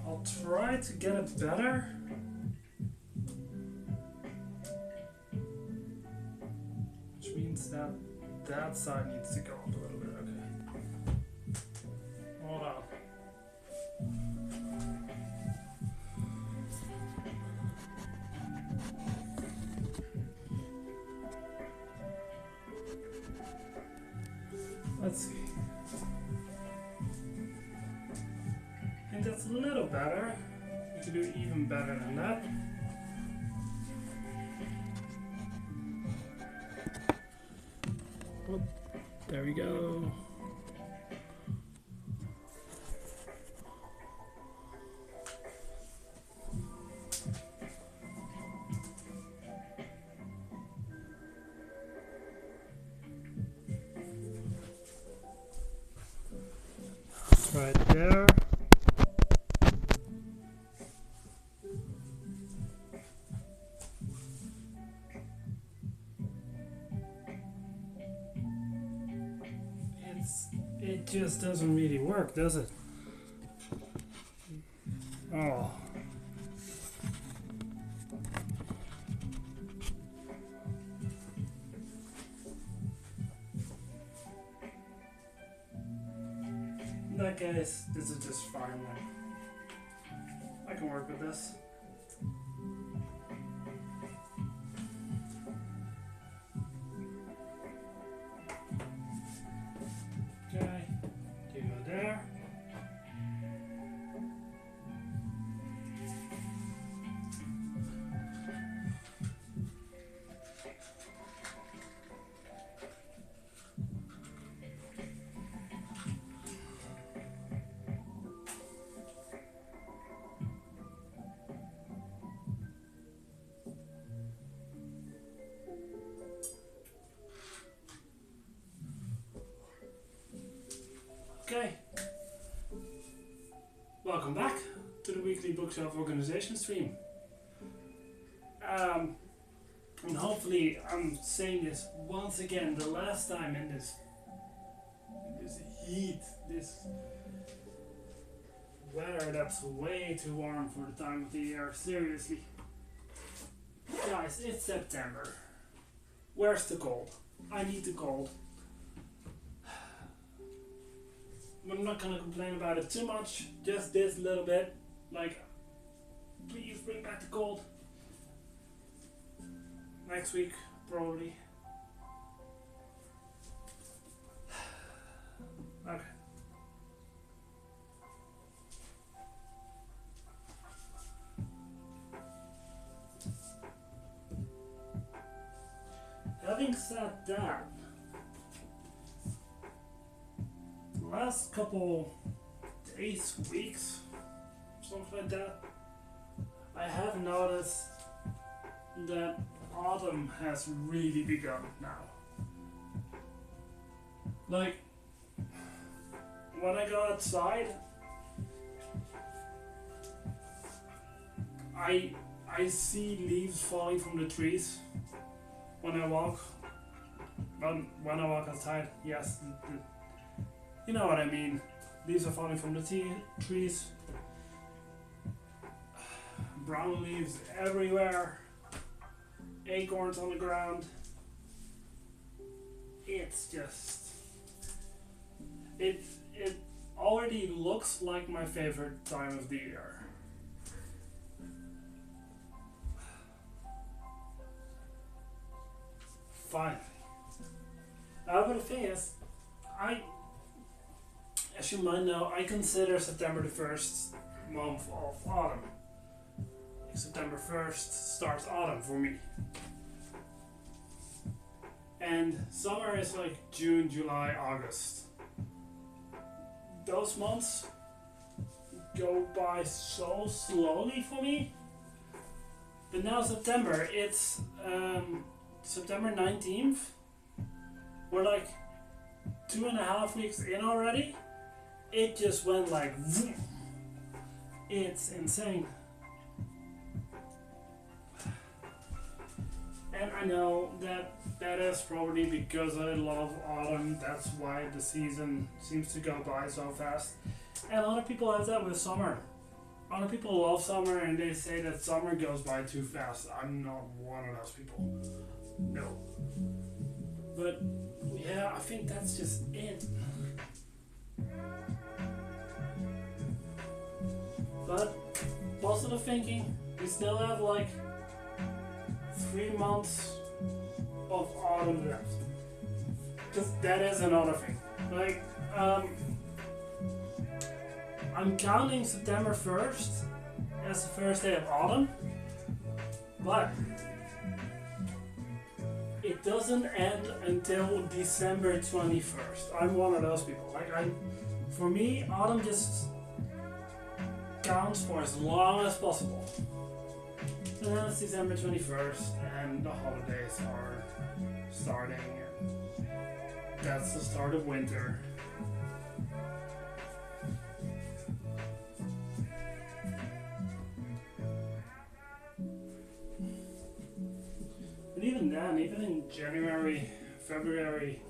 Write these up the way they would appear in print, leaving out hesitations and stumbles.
I'll try to get it better. Which means that that side needs to go up a little bit. Okay. Hold on. Let's see. I think that's a little better. We can do even better than that. Oh, there we go. Right there. It just doesn't really work, does it? Oh. In that case, this is just fine then. I can work with this. Okay, you go there. Okay, welcome back to the weekly bookshelf organization stream. And hopefully I'm saying this once again, the last time in this heat, this weather that's way too warm for the time of the year. Seriously, guys, it's September. Where's the cold? I need the cold. I'm not gonna complain about it too much, just this little bit. Like, please bring back the cold. Next week, probably. Okay. Having said that, last couple days, weeks, something like that, I have noticed that autumn has really begun now. Like, when I go outside, I see leaves falling from the trees when I walk. When I walk outside, yes. You know what I mean. Leaves are falling from the trees. Brown leaves everywhere. Acorns on the ground. It's just... It already looks like my favorite time of the year. Finally. But the thing is, as you might know, I consider September the first month of autumn. September 1st starts autumn for me. And summer is like June, July, August. Those months go by so slowly for me. But now September, it's September 19th. We're like 2.5 weeks in already. It just went like vroom. It's insane. And I know that is probably because I love autumn. That's why the season seems to go by so fast. And other people have that with summer. Other people love summer and they say that summer goes by too fast. I'm not one of those people. No. But yeah, I think that's just it. But positive thinking, we still have like 3 months of autumn left. Just that is another thing. Like, I'm counting September 1st as the first day of autumn, but it doesn't end until December 21st. I'm one of those people. Like, for me, autumn just counts for as long as possible. And then it's December 21st, and the holidays are starting, and that's the start of winter. But even then, even in January, February,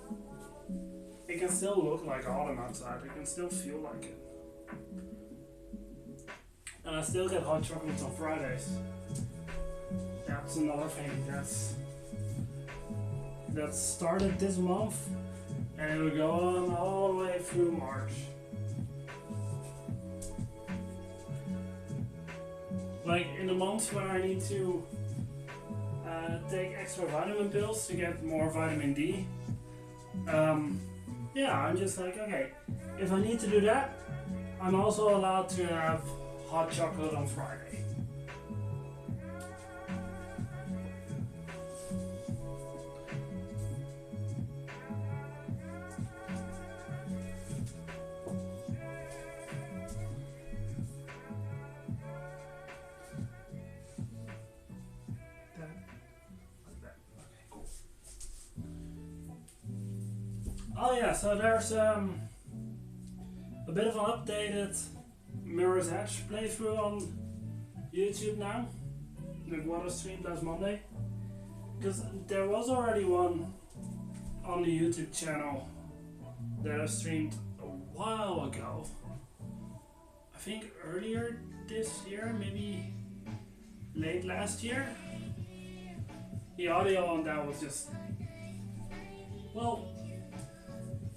it can still look like autumn outside. It can still feel like it. And I still get hot chocolates on Fridays. That's another thing that started this month, and it'll go on all the way through March. Like in the months when I need to take extra vitamin pills to get more vitamin D, yeah, I'm just like, okay, if I need to do that, I'm also allowed to have hot chocolate on Friday. Oh yeah, so there's a bit of an updated Mirror's Edge playthrough on YouTube now. Like what was streamed last Monday. Because there was already one on the YouTube channel that I streamed a while ago. I think earlier this year, maybe late last year. The audio on that was just... well,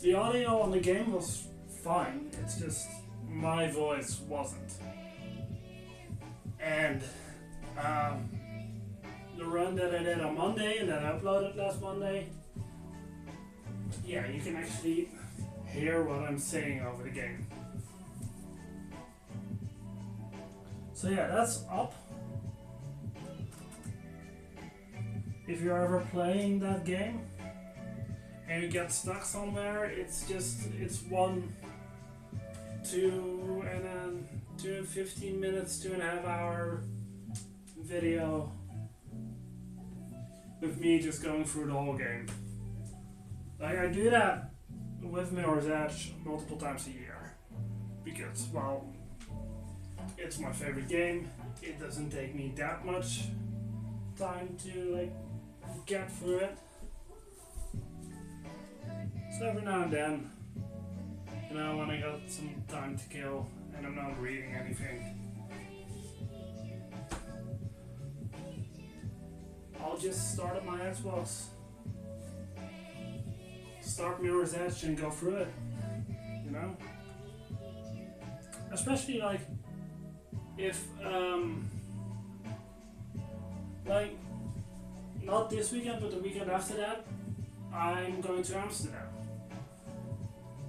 the audio on the game was fine, it's just my voice wasn't. And the run that I did on Monday and that I uploaded last Monday, yeah, you can actually hear what I'm saying over the game. So yeah, that's up. If you're ever playing that game and you get stuck somewhere, it's 1, 2, and then 15 minutes, 2.5 hour video with me just going through the whole game. Like, I do that with Mirror's Edge multiple times a year because, well, it's my favorite game. It doesn't take me that much time to like get through it. So every now and then, you know, when I got some time to kill and I'm not reading anything, I'll just start up my Xbox, start Mirror's Edge and go through it, you know? Especially like, if, like, not this weekend, but the weekend after that, I'm going to Amsterdam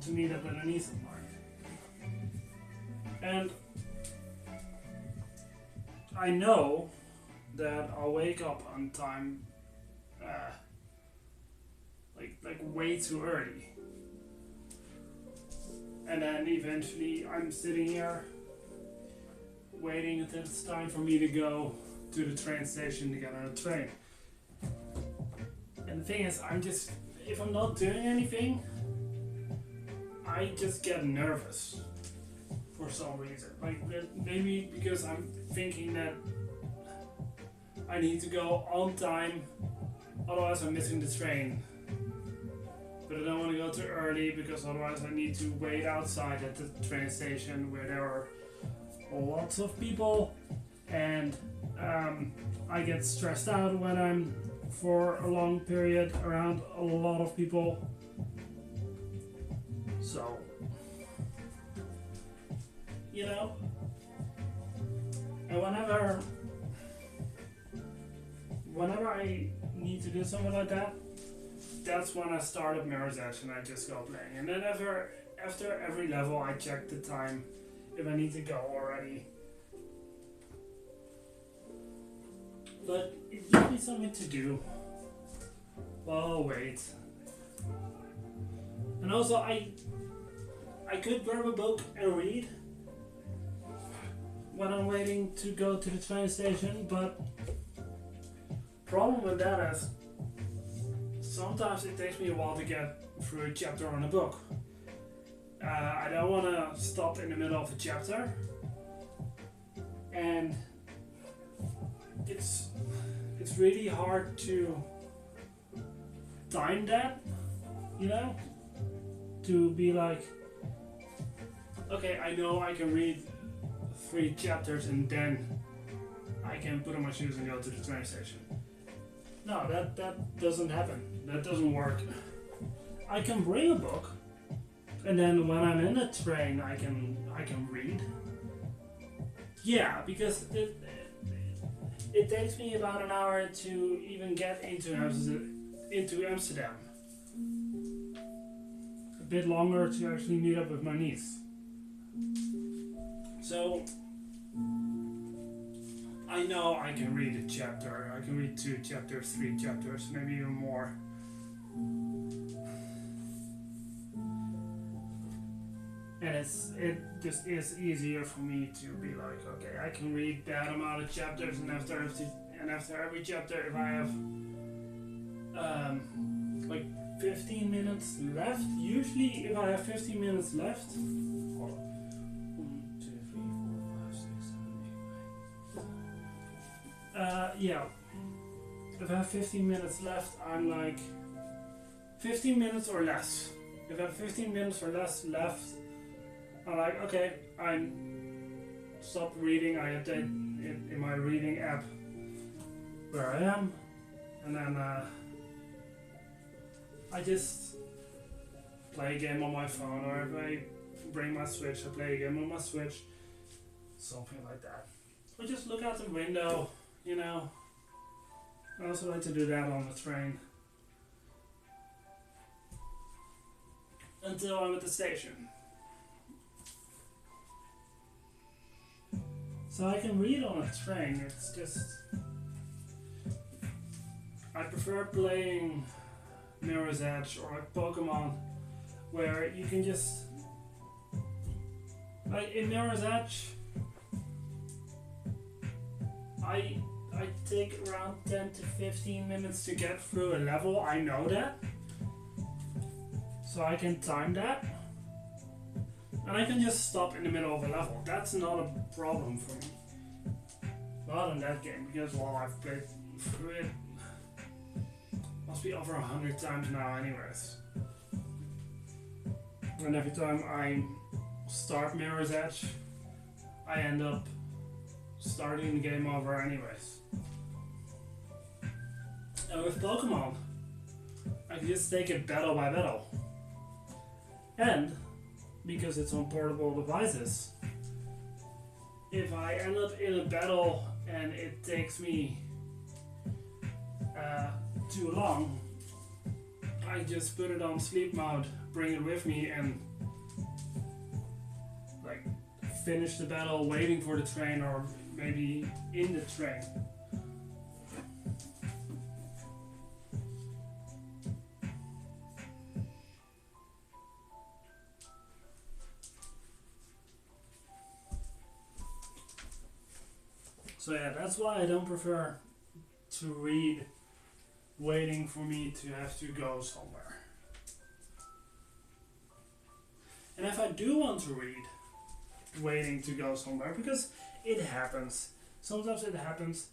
to meet up with a niece of mine. And I know that I'll wake up on time, like way too early. And then eventually I'm sitting here waiting until it's time for me to go to the train station to get on a train. And the thing is, if I'm not doing anything, I just get nervous for some reason. Like maybe because I'm thinking that I need to go on time, otherwise I'm missing the train but I don't want to go too early because otherwise I need to wait outside at the train station where there are lots of people, and I get stressed out when I'm for a long period around a lot of people. So, you know, and whenever I need to do something like that, that's when I start up Mirror's Edge and I just go playing. And then after every level, I check the time if I need to go already. But it gives me something to do. Oh wait. And also I could grab a book and read when I'm waiting to go to the train station, but problem with that is sometimes it takes me a while to get through a chapter on a book. I don't want to stop in the middle of a chapter, and it's really hard to time that, you know, to be like, okay, I know I can read 3 chapters and then I can put on my shoes and go to the train station. No, that doesn't happen. That doesn't work. I can bring a book, and then when I'm in a train, I can read. Yeah, because it takes me about an hour to even get into Amsterdam. A bit longer to actually meet up with my niece. So I know I can read a chapter. I can read 2 chapters, 3 chapters, maybe even more. And it just is easier for me to be like, okay, I can read that amount of chapters, and after every chapter, if I have like 15 minutes left, usually if I have 15 minutes left, 1, 2, 3, 4, 5, 6, 7, 8, 9. Yeah, if I have 15 minutes left, I'm like 15 minutes or less. If I have 15 minutes or less left, I'm like, okay, I'm stop reading. I update in my reading app where I am, and then I just play a game on my phone, or if I bring my Switch, I play a game on my Switch, something like that. Or just look out the window, you know. I also like to do that on the train until I'm at the station. So I can read on a train. It's just I prefer playing Mirror's Edge or like Pokemon, where you can just, like in Mirror's Edge, I take around 10 to 15 minutes to get through a level. I know that, so I can time that, and I can just stop in the middle of a level. That's not a problem for me. Not in that game, because well, I've played through it must be over 100 times now anyways. And every time I start Mirror's Edge, I end up starting the game over anyways. And with Pokemon, I can just take it battle by battle. And because it's on portable devices, if I end up in a battle and it takes me too long, I just put it on sleep mode, bring it with me, and like finish the battle waiting for the train, or maybe in the train. So yeah, that's why I don't prefer to read waiting for me to have to go somewhere. And if I do want to read waiting to go somewhere, because it happens, sometimes it happens,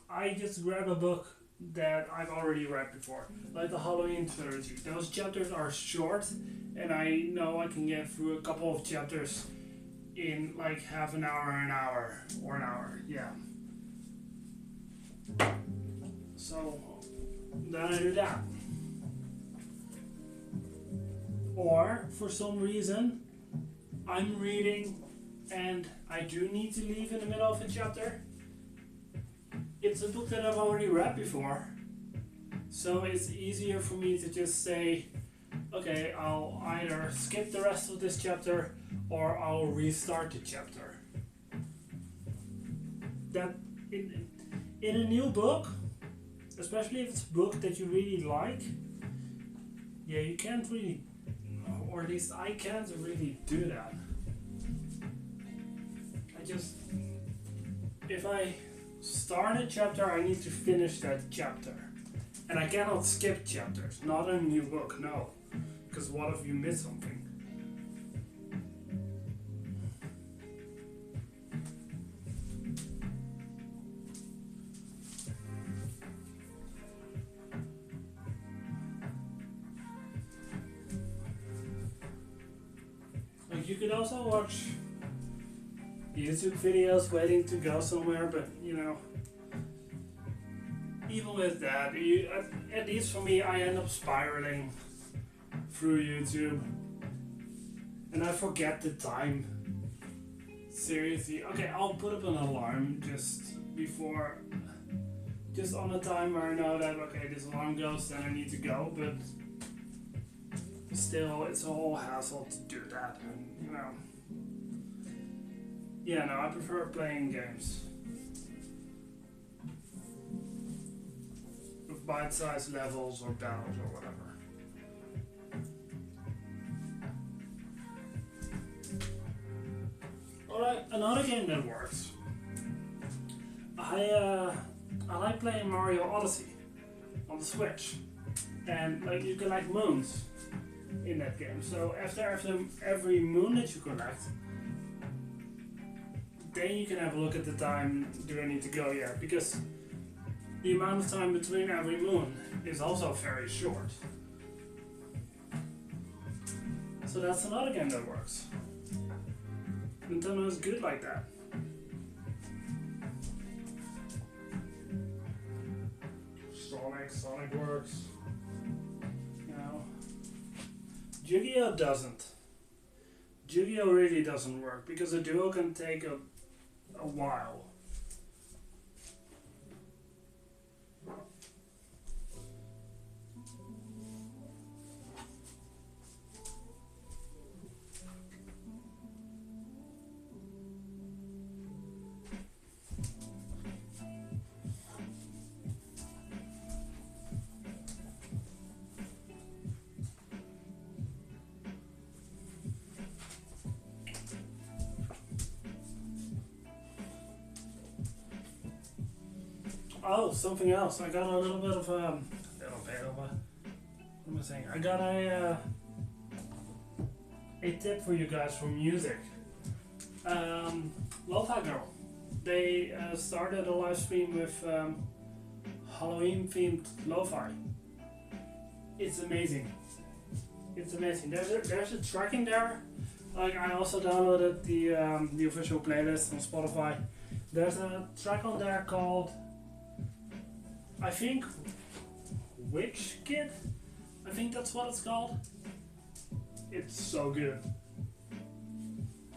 I just grab a book that I've already read before, like the Halloween trilogy. Those chapters are short, and I know I can get through a couple of chapters in like half an hour, or an hour. Yeah. So then I do that. Or for some reason, I'm reading and I do need to leave in the middle of a chapter. It's a book that I've already read before, so it's easier for me to just say, okay, I'll either skip the rest of this chapter or I'll restart the chapter. That in a new book, especially if it's a book that you really like, yeah, you can't really, or at least I can't really do that. If I start a chapter, I need to finish that chapter. And I cannot skip chapters, not in a new book, no. Because what if you miss something? Like, you could also watch YouTube videos waiting to go somewhere, but you know, even with that, at least for me, I end up spiraling through YouTube and I forget the time. Seriously, okay, I'll put up an alarm just on a time where I know that, okay, this alarm goes, then I need to go, but still, it's a whole hassle to do that, and you know. Yeah, no, I prefer playing games with bite-sized levels or battles or whatever. Alright, another game that works. I like playing Mario Odyssey on the Switch, and like you collect moons in that game. So after every moon that you collect, then you can have a look at the time. Do I need to go yet? Because the amount of time between every moon is also very short. So that's another game that works. Nintendo is good like that. Sonic works. You know. Yu-Gi-Oh doesn't. Yu-Gi-Oh really doesn't work because a duel can take a while. Oh, something else. I got a little bit of what am I saying? I got a tip for you guys for music. Lo-Fi Girl. They started a live stream with Halloween themed lo-fi. It's amazing. It's amazing. There's a track in there. Like, I also downloaded the official playlist on Spotify. There's a track on there called, I think, Witch Kid? I think that's what it's called. It's so good.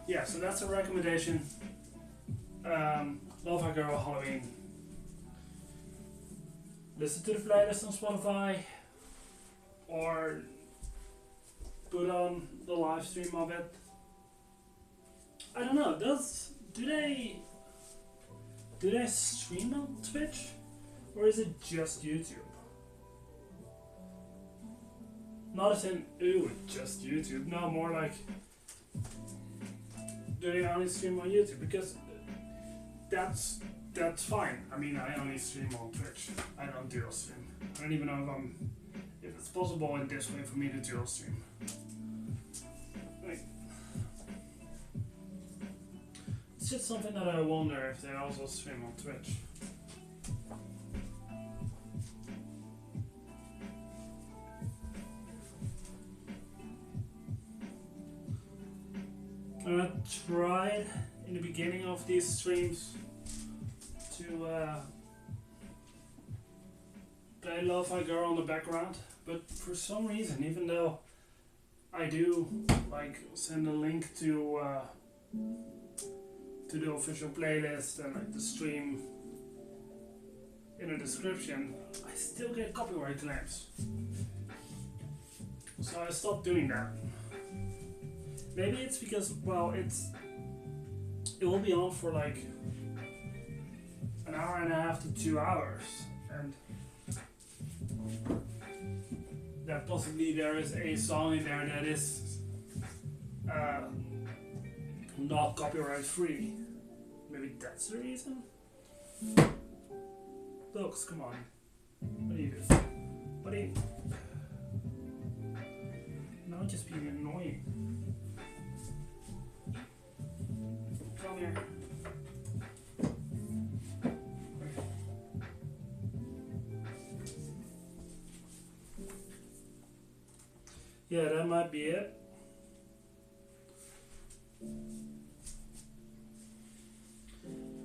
Yeah, so that's a recommendation. Lo-Fi Girl Halloween. Listen to the playlist on Spotify, or put on the live stream of it. I don't know, do they stream on Twitch? Or is it just YouTube? Not as in, ooh, just YouTube. No, more like, do they only stream on YouTube? Because that's fine. I mean, I only stream on Twitch. I don't dual stream. I don't even know if it's possible in this way for me to dual stream. Like, it's just something that I wonder if they also stream on Twitch. tried in the beginning of these streams to play Lo-Fi Girl in the background, but for some reason, even though I do like send a link to the official playlist and like the stream in the description, I still get copyright claims. So I stopped doing that. Maybe it's because, well, it will be on for like an hour and a half to 2 hours, and that possibly there is a song in there that is not copyright free. Maybe that's the reason? Looks, come on. What are you doing? What are you... No, just being annoying. Come here. Yeah, that might be it.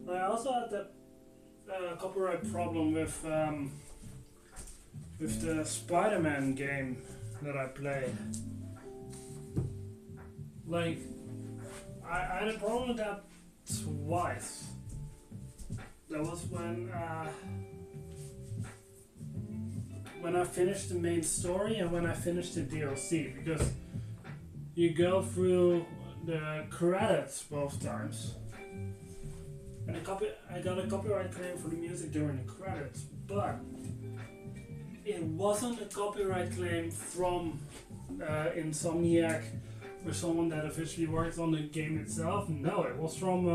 I also had that copyright problem with the Spider-Man game that I played. Like, I had a problem with that twice. That was when I finished the main story and when I finished the DLC, because you go through the credits both times. And I got a copyright claim for the music during the credits, but it wasn't a copyright claim from Insomniac or someone that officially worked on the game itself. No, it was from,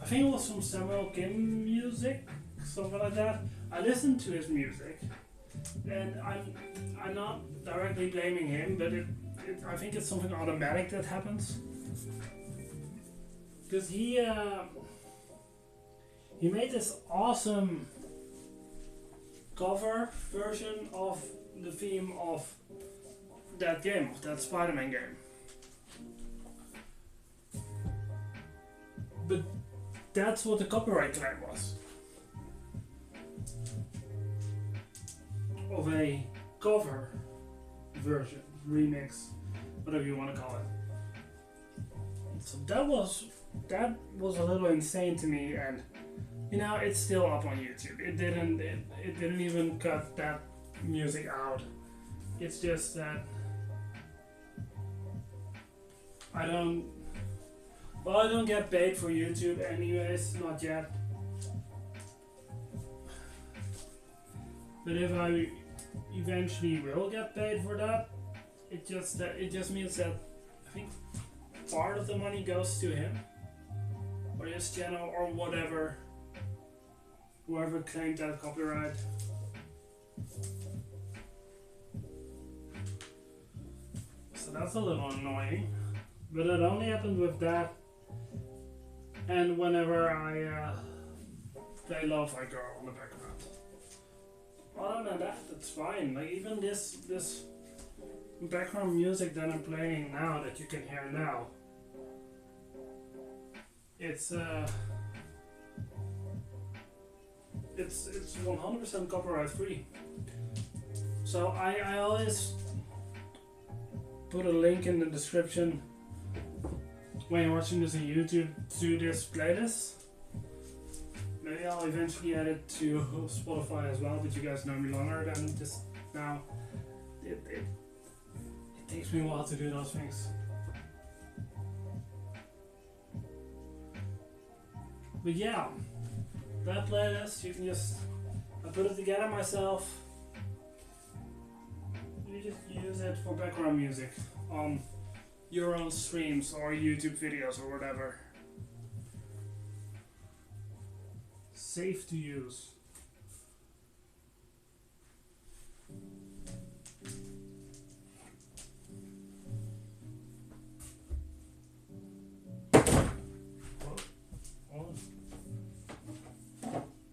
I think it was from Samuel Kim Music, something like that. I listened to his music, and I'm not directly blaming him, but I think it's something automatic that happens. Because he made this awesome cover version of the theme of that game, of that Spider-Man game. But that's what the copyright claim was. Of a cover version, remix, whatever you want to call it. So that was a little insane to me, and you know, it's still up on YouTube. It didn't even cut that music out. It's just that I don't get paid for YouTube anyways, not yet. But if I eventually will get paid for that, it just means that I think part of the money goes to him or his channel or whatever, whoever claimed that copyright. So that's a little annoying, but it only happened with that and whenever I play Lo-Fi Girl in the background. Other than that, it's fine. Like even this background music that I'm playing now, that you can hear now, it's 100% copyright free. So I always put a link in the description when you're watching this on YouTube to this playlist. Maybe I'll eventually add it to Spotify as well, but you guys know me longer than just now. It takes me a while to do those things. But yeah, that playlist, you can I put it together myself. You just use it for background music on your own streams or YouTube videos or whatever. Safe to use.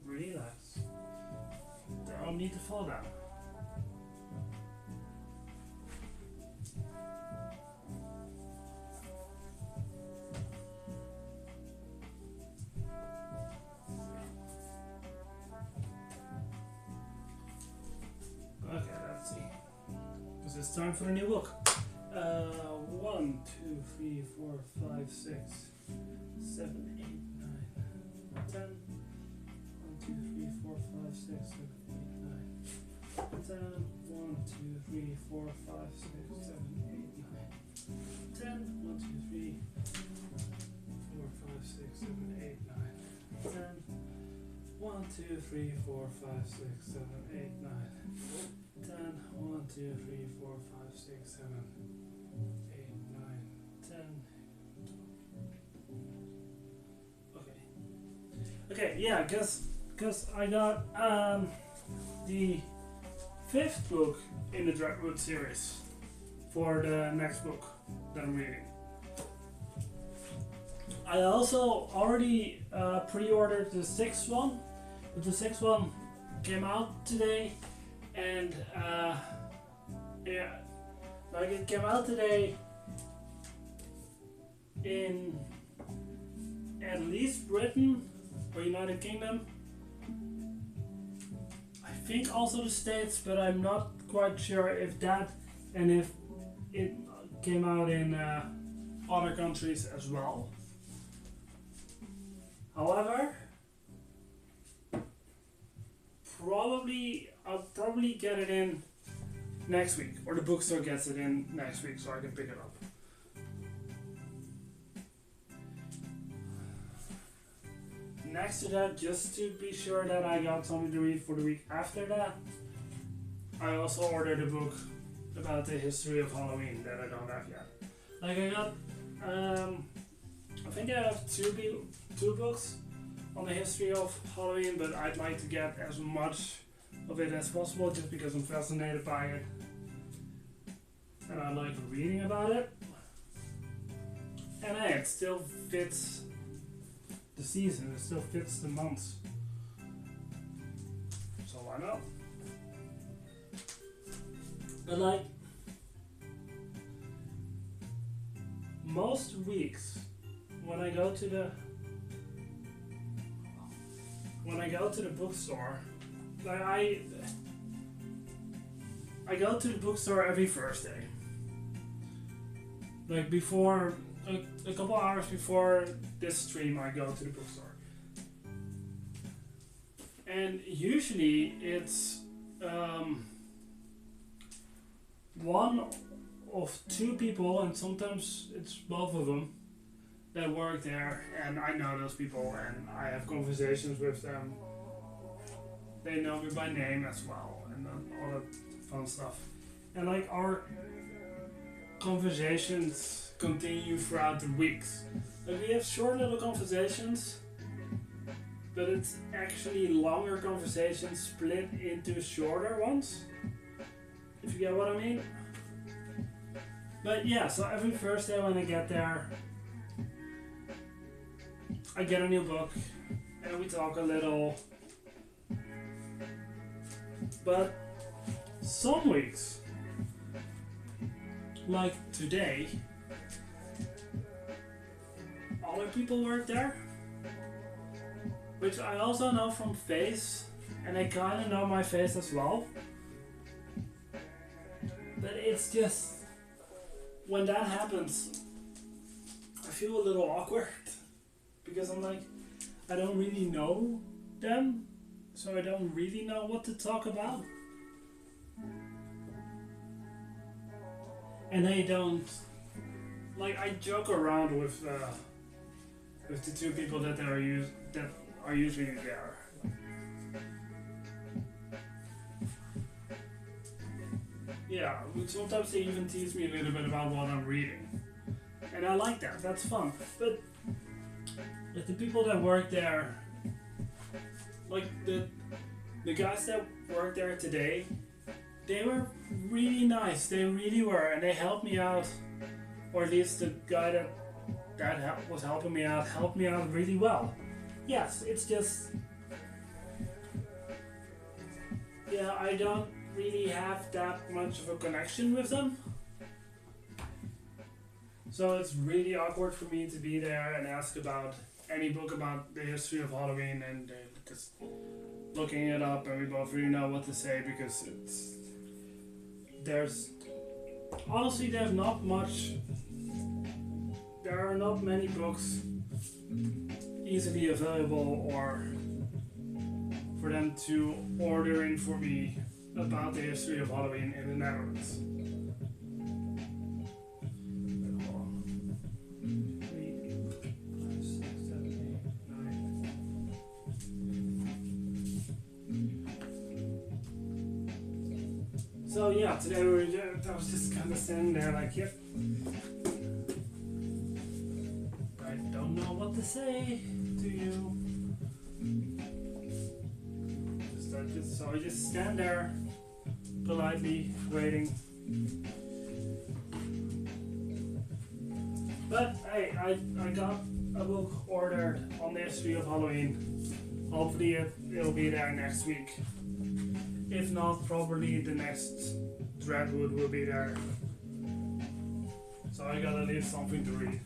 Relax. Don't need to fall down. it's time for a new book. 1, 2, 3, 4, 5, 6, 7, 8, 9, 10. 1, 2, 3, 4, 5, 6, 7, 8, 9, 10. 1, 2, 3, 4, 5, 6, 7, 8, 9, 10. 1, 2, 3, 4, 5, 6, 7, 8, 9, 10. 1, 2, 3, 4, 5, 6, 7, 8, 9, 10. 1, 2, 3, 4, 5, 6, 7, 8, 9, 10. Okay, yeah, because I got the 5th book in the Dreadwood series for the next book that I'm reading. I also already pre-ordered the 6th one, but the 6th one came out today, and yeah, like it came out today in at least Britain or United Kingdom. I think also the States, but I'm not quite sure if that and if it came out in other countries as well. However, I'll probably get it in next week, or the bookstore gets it in next week, so I can pick it up. Next to that, just to be sure that I got something to read for the week after that, I also ordered a book about the history of Halloween that I don't have yet. Like I got, I think I have two books on the history of Halloween, but I'd like to get as much of it as possible just because I'm fascinated by it and I like reading about it. And hey, it still fits the season, it still fits the months. So why not? But like, most weeks when I go to the bookstore, like I go to the bookstore every Thursday. Like before, a couple hours before this stream, I go to the bookstore. And usually it's one of two people, and sometimes it's both of them, that work there, and I know those people and I have conversations with them. They know me by name as well, and all that fun stuff. And like our conversations continue throughout the weeks. Like we have short little conversations, but it's actually longer conversations split into shorter ones, if you get what I mean. But yeah, so every Thursday when I get there, I get a new book and we talk a little. But some weeks, like today, other people work there, which I also know from face, and they kind of know my face as well. But it's just, when that happens, I feel a little awkward. Because I'm like, I don't really know them, so I don't really know what to talk about. And they don't, like I joke around with the two people that are usually there. Yeah, sometimes they even tease me a little bit about what I'm reading. And I like that, that's fun. But like the people that work there, like the guys that work there today, they were really nice. They really were, and they helped me out, or at least the guy that was helped me out really well. Yes, it's just, yeah, I don't really have that much of a connection with them. So it's really awkward for me to be there and ask about any book about the history of Halloween and just looking it up, and we both really know what to say because there's honestly, there are not many books easily available or for them to order in for me about the history of Halloween in the Netherlands. So yeah, today I was just kind of standing there like, yep. I don't know what to say to you. So I just stand there, politely waiting. But hey, I got a book ordered on the history of Halloween. Hopefully it'll be there next week. If not, probably the next Dreadwood will be there. So I gotta leave something to read.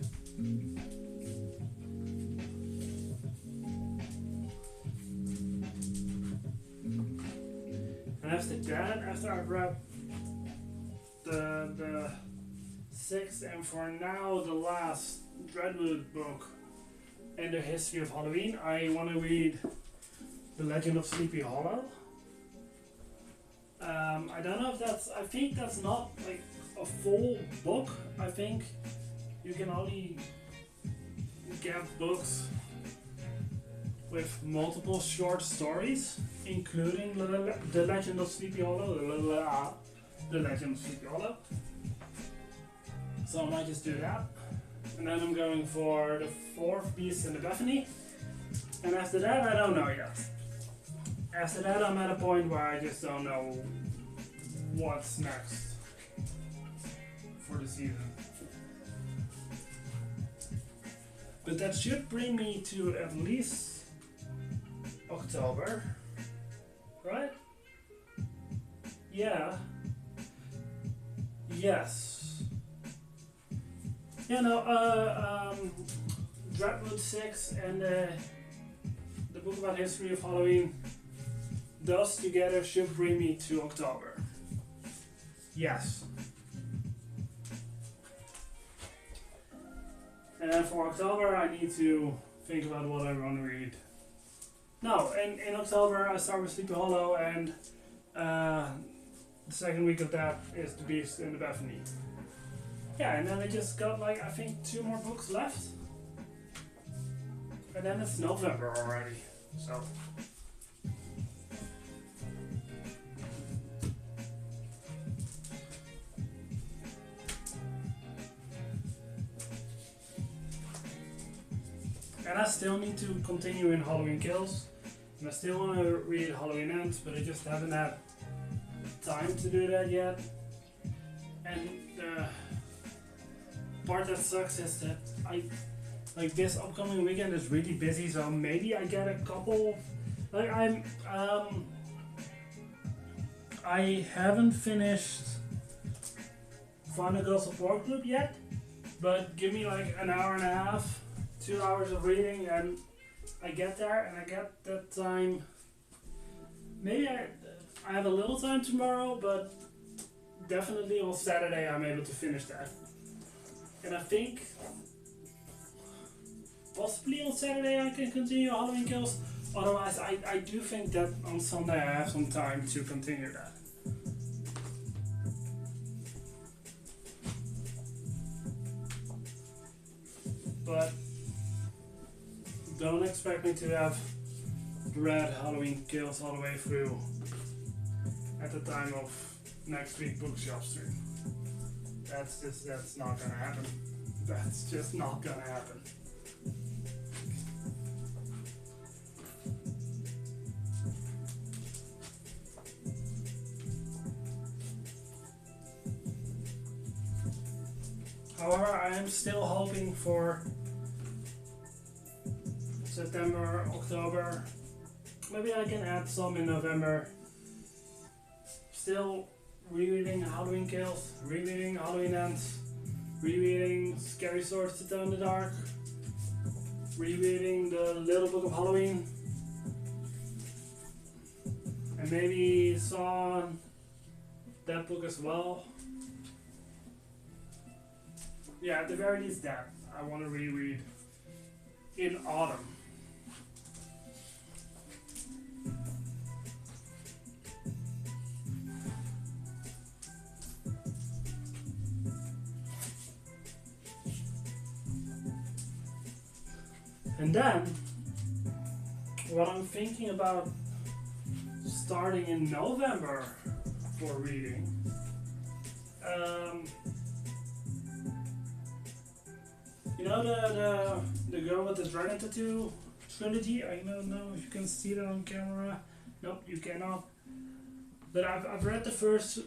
And after that, after I've read the sixth and for now the last Dreadwood book in the history of Halloween, I want to read The Legend of Sleepy Hollow. I don't know if I think that's not like a full book. I think you can only get books with multiple short stories, including The Legend of Sleepy Hollow, The Legend of Sleepy Hollow. So I might just do that. And then I'm going for the fourth Beast in the Bethany. And after that, I don't know yet. After that, I'm at a point where I just don't know what's next for the season. But that should bring me to at least October, right? Yeah. Yes. Dreadwood 6 and the book about history of Halloween, those together should bring me to October. Yes. And then for October, I need to think about what I want to read. No, in October I start with Sleepy Hollow, and the second week of that is The Beast in the Bethany. Yeah, and then I just got like, I think 2 more books left. And then it's November already, so. And I still need to continue in Halloween Kills. And I still want to read Halloween Ends, but I just haven't had time to do that yet. And the part that sucks is that this upcoming weekend is really busy, so maybe I get a couple. Like I haven't finished Final Girl Support Group yet, but give me like an hour and a half, 2 hours of reading, and I get there and I get that time. Maybe I have a little time tomorrow, but definitely on Saturday I'm able to finish that. And I think possibly on Saturday I can continue Halloween Kills. Otherwise, I do think that on Sunday I have some time to continue that. But don't expect me to have read Halloween Kills all the way through at the time of next week bookshop stream. That's not gonna happen. That's just not gonna happen. However, I am still hoping for September, October. Maybe I can add some in November. Still rereading Halloween Kills, rereading Halloween Ends, rereading Scary Stories to Tell in the Dark, rereading The Little Book of Halloween, and maybe saw that book as well. yeah, at the very least that I want to reread in autumn. And then, what I'm thinking about starting in November for reading, you know the girl with the dragon tattoo trilogy? I don't know if you can see that on camera. Nope, you cannot. But I've read the first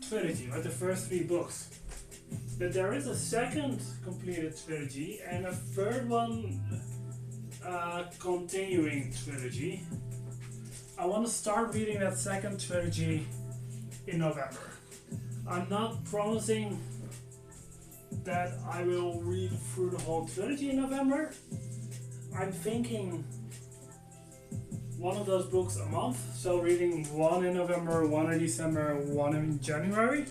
trilogy, like the first 3 books. But there is a second completed trilogy and a third one continuing trilogy. I want to start reading that second trilogy in November. I'm not promising that I will read through the whole trilogy in November. I'm thinking one of those books a month, so reading one in November, one in December, one in January.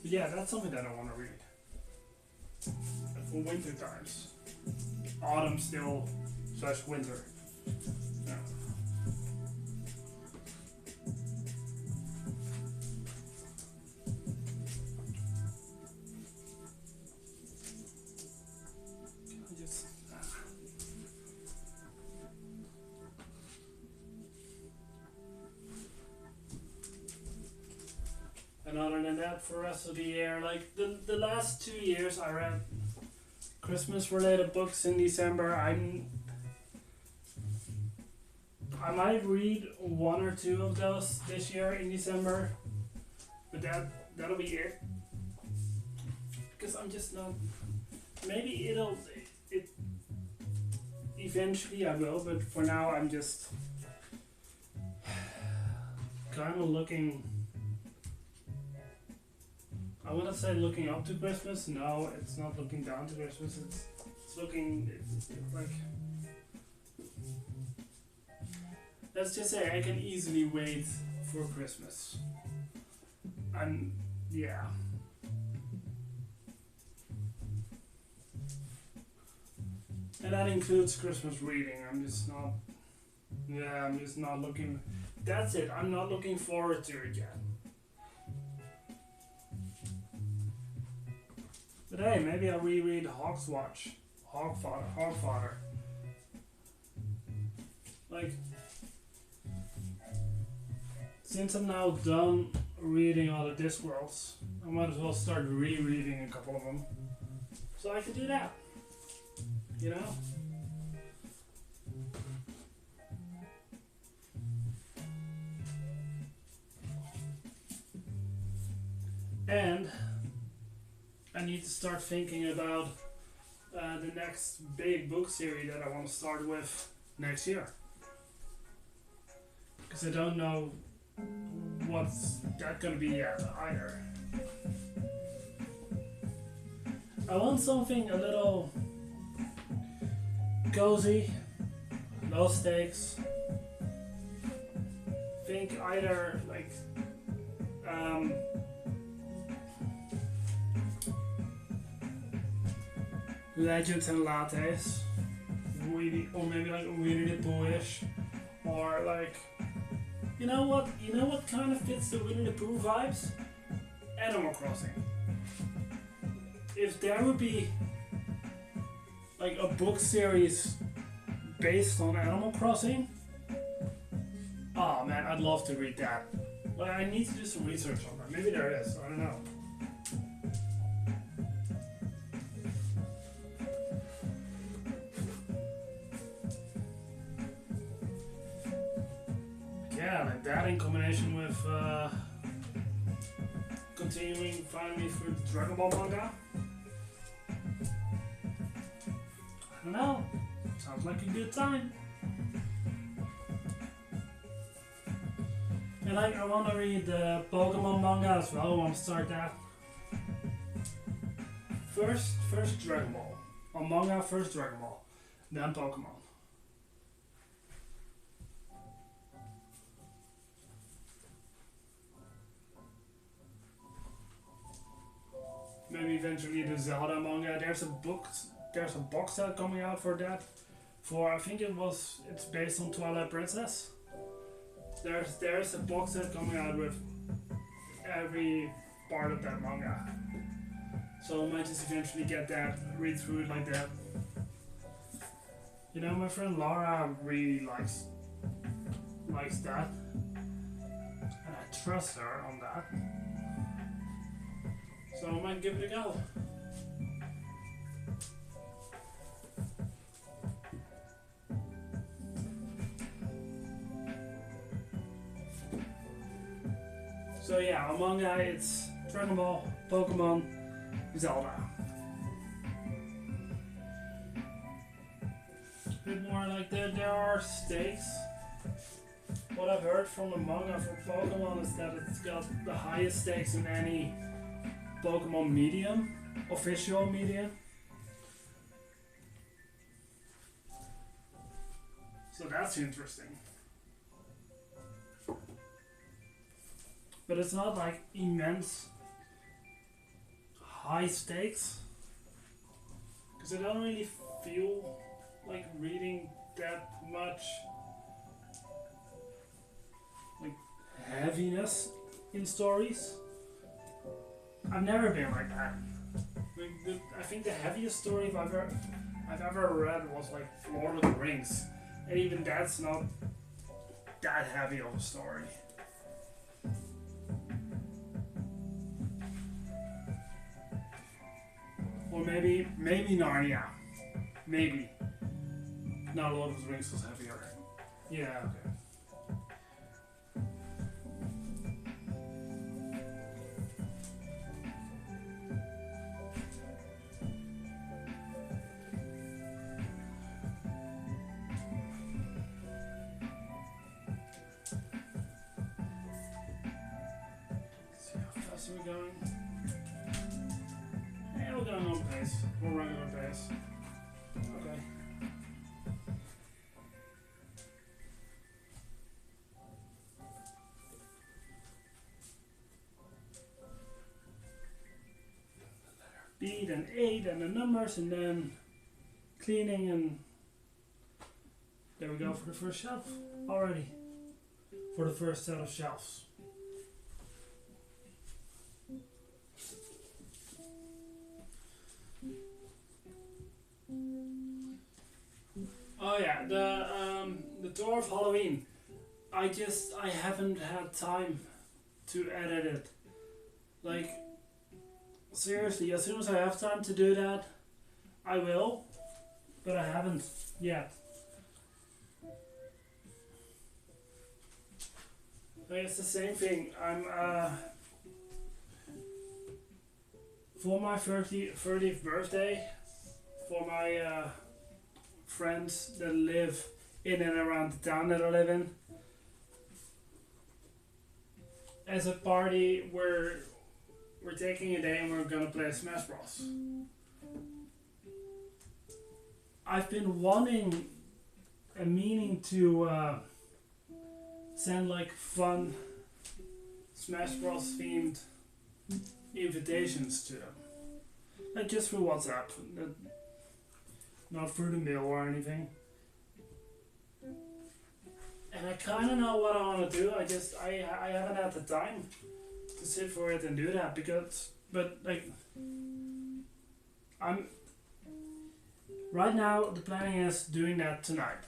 But yeah, that's something that I want to read. For winter times. Autumn still / winter. Yeah. And other than that, for the rest of the year, like the last 2 years, I read Christmas related books in December. I might read 1 or 2 of those this year in December, but that'll be it. Because I'm just not. Maybe it eventually I will, but for now I'm just kind of looking. I wouldn't say looking up to Christmas. No, it's not looking down to Christmas. It's looking. It's like. Let's just say I can easily wait for Christmas. And yeah. And that includes Christmas reading. I'm just not looking. That's it. I'm not looking forward to it yet. But hey, maybe I'll reread Hogfather. Like, since I'm now done reading all the Discworlds, I might as well start rereading a couple of them. So I could do that. You know? And I need to start thinking about the next big book series that I want to start with next year. Because I don't know what's that going to be yet either. I want something a little cozy, low stakes. Think either like Legends and Lattes, really, or maybe like Winnie the Pooh-ish, or like, you know what kind of fits the Winnie the Pooh vibes? Animal Crossing. If there would be like a book series based on Animal Crossing, oh man, I'd love to read that. Like, I need to do some research on that. Maybe there is, I don't know. Yeah, like that in combination with continuing finally through the Dragon Ball manga. I don't know. Sounds like a good time. And like, I want to read the Pokemon manga as well. I want to start that. First Dragon Ball. On manga, first Dragon Ball. Then Pokemon. maybe eventually the Zelda manga. There's a box set coming out for that. For I think it's based on Twilight Princess. There's a box set coming out with every part of that manga. So I might just eventually get that, read through it like that. You know, my friend Laura really likes that, and I trust her on that. So I might give it a go. So yeah, on manga it's Dragon Ball, Pokemon, Zelda. A bit more like there are stakes. What I've heard from the manga for Pokemon is that it's got the highest stakes in any Pokemon medium, official medium. So that's interesting. But it's not like immense high stakes. Because I don't really feel like reading that much like heaviness in stories. I've never been like that. Like I think the heaviest story I've ever read was like Lord of the Rings. And even that's not that heavy of a story. Or maybe Narnia. Maybe. No, Lord of the Rings was heavier. Yeah, okay. See how fast are we going? Yeah, we're going on pace. We're running on pace. Okay. B, then A, then the numbers, and then cleaning, and there we go for the first shelf already. For the first set of shelves. Oh yeah, the tour of Halloween. I haven't had time to edit it. Like, seriously, as soon as I have time to do that, I will, but I haven't yet. Like, it's the same thing. I'm for my 30th birthday, for my friends that live in and around the town that I live in, as a party we're taking a day and we're gonna play Smash Bros. I've been wanting and meaning to send like fun Smash Bros themed invitations to them, like just through WhatsApp, not through the mail or anything. And I kind of know what I want to do. I haven't had the time to sit for it and do that but I'm right now. The planning is doing that tonight.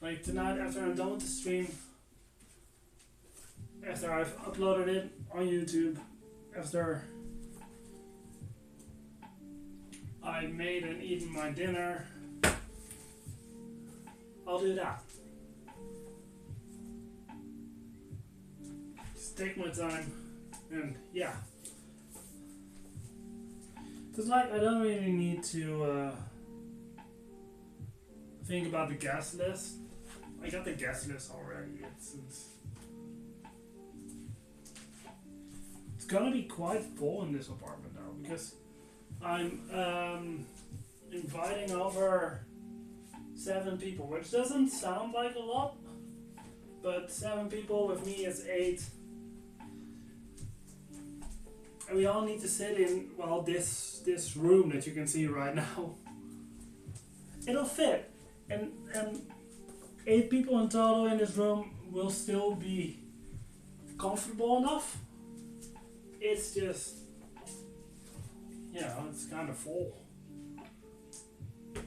Like tonight, after I'm done with the stream, after I've uploaded it on YouTube, after I made and eaten my dinner, I'll do that. Just take my time, and yeah. Cause like I don't really need to think about the guest list. I got the guest list already. It's gonna be quite full in this apartment now because I'm inviting over 7 people, which doesn't sound like a lot, but 7 people with me is 8. and we all need to sit in, well, this room that you can see right now. It'll fit, and 8 people in total in this room will still be comfortable enough. It's just, it's kind of full. But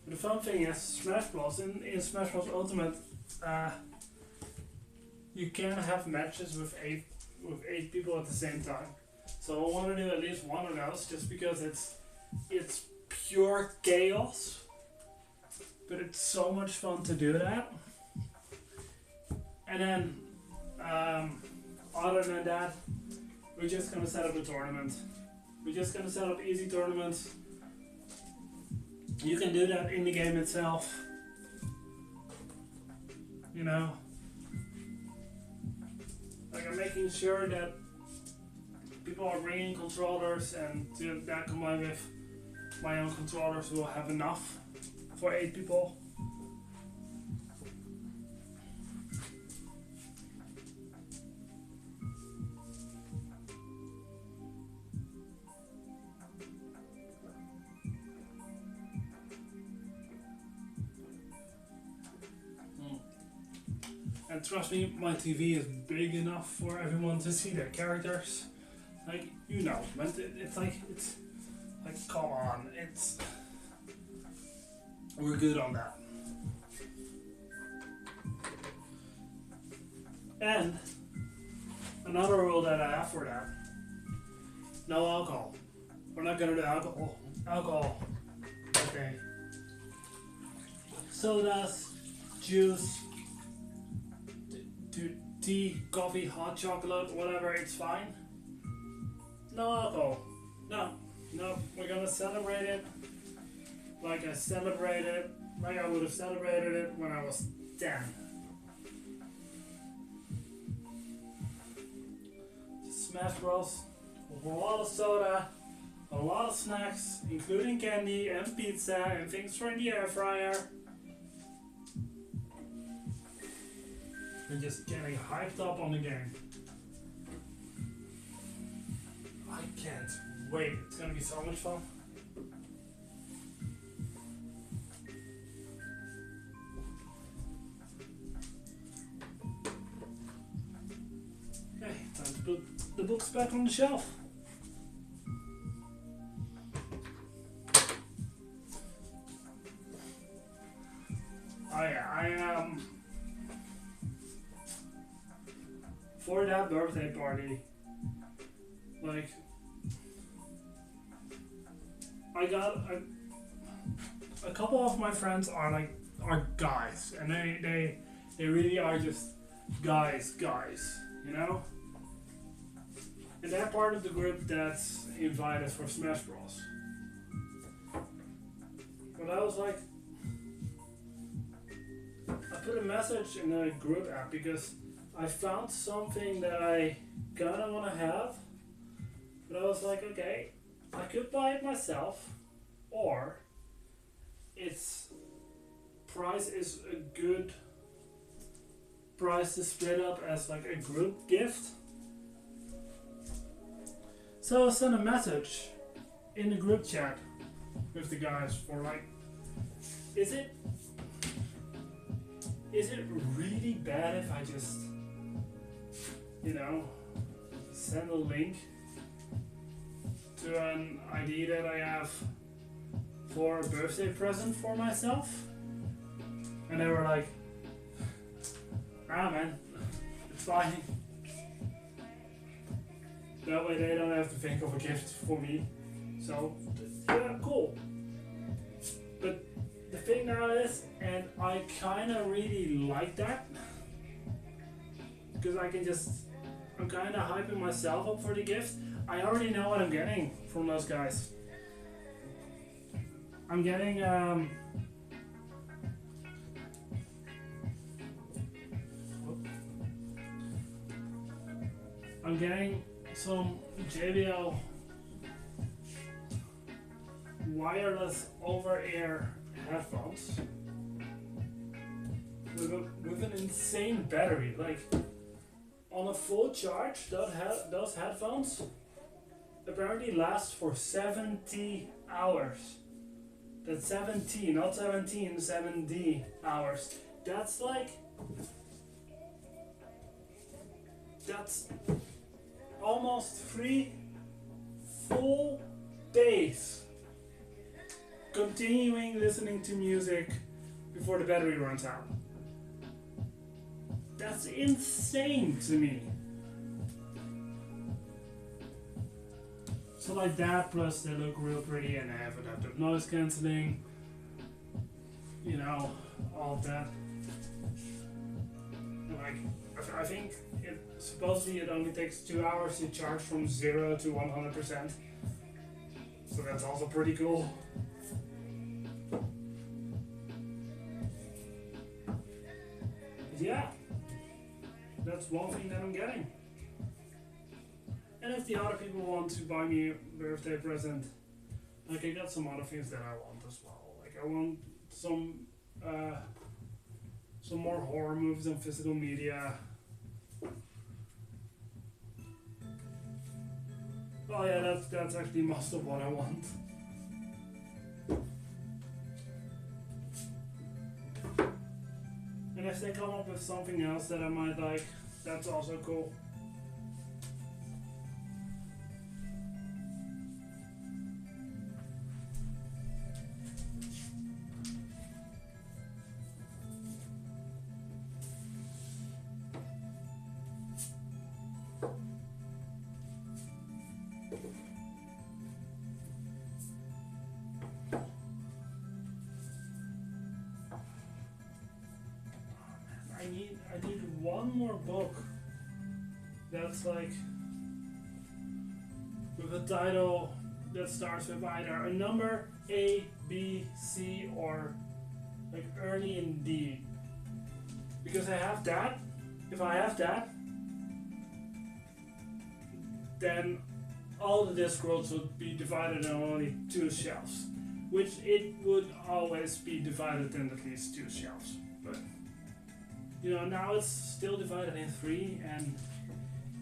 the fun thing is, Smash Bros. In Smash Bros. Ultimate, you can have matches with eight people at the same time. So I want to do at least one of those, just because it's pure chaos. But it's so much fun to do that. And then, other than that, we're just gonna set up a tournament. We're just gonna set up easy tournaments. You can do that in the game itself. You know, like I'm making sure that people are bringing controllers, and that combined with my own controllers will have enough for 8 people. And trust me, my TV is big enough for everyone to see their characters. Like, but it's like, come on, we're good on that. And another rule that I have for that: no alcohol. We're not gonna do alcohol that day. Sodas, juice, tea, coffee, hot chocolate, whatever, it's fine. No alcohol. No, we're gonna celebrate it like I would have celebrated it when I was 10. Smash Bros. With a lot of soda, a lot of snacks, including candy and pizza and things for the air fryer. And just getting hyped up on the game. I can't wait. It's gonna be so much fun. Okay, time to put the books back on the shelf. For that birthday party, like, I got a couple of my friends are guys, and they really are just guys, you know? And they're part of the group that's invited for Smash Bros. But I was like, I put a message in the group app because I found something that I kinda wanna have, but I was like, okay, I could buy it myself, or its price is a good price to split up as like a group gift. So I sent a message in the group chat with the guys for like, is it really bad if I just, send a link to an ID that I have for a birthday present for myself? And they were like, ah man, it's fine. That way they don't have to think of a gift for me. So, yeah, cool. But the thing now is, and I kinda really like that, because I'm kinda hyping myself up for the gift. I already know what I'm getting from those guys. I'm getting some JBL wireless over-ear headphones with an insane battery. Like, on a full charge, those headphones apparently last for 70 hours. That's 70, not 17, 70 hours. That's like, that's almost 3 full days continuing listening to music before the battery runs out. That's insane to me. So like that, plus they look real pretty and they have adaptive noise cancelling, you know, all of that. And like, I think supposedly it only takes 2 hours to charge from 0 to 100%. So that's also pretty cool. Yeah, that's one thing that I'm getting. And if the other people want to buy me a birthday present, like I got some other things that I want as well. Like I want some more horror movies on physical media. Oh yeah, that's actually most of what I want. And if they come up with something else that I might like, that's also cool. I need one more book that's like with a title that starts with either a number A, B, C, or like early in D. Because I have that. If I have that, then all the Discworlds would be divided on only 2 shelves, which it would always be divided in at least 2 shelves. But you know, now it's still divided in 3, and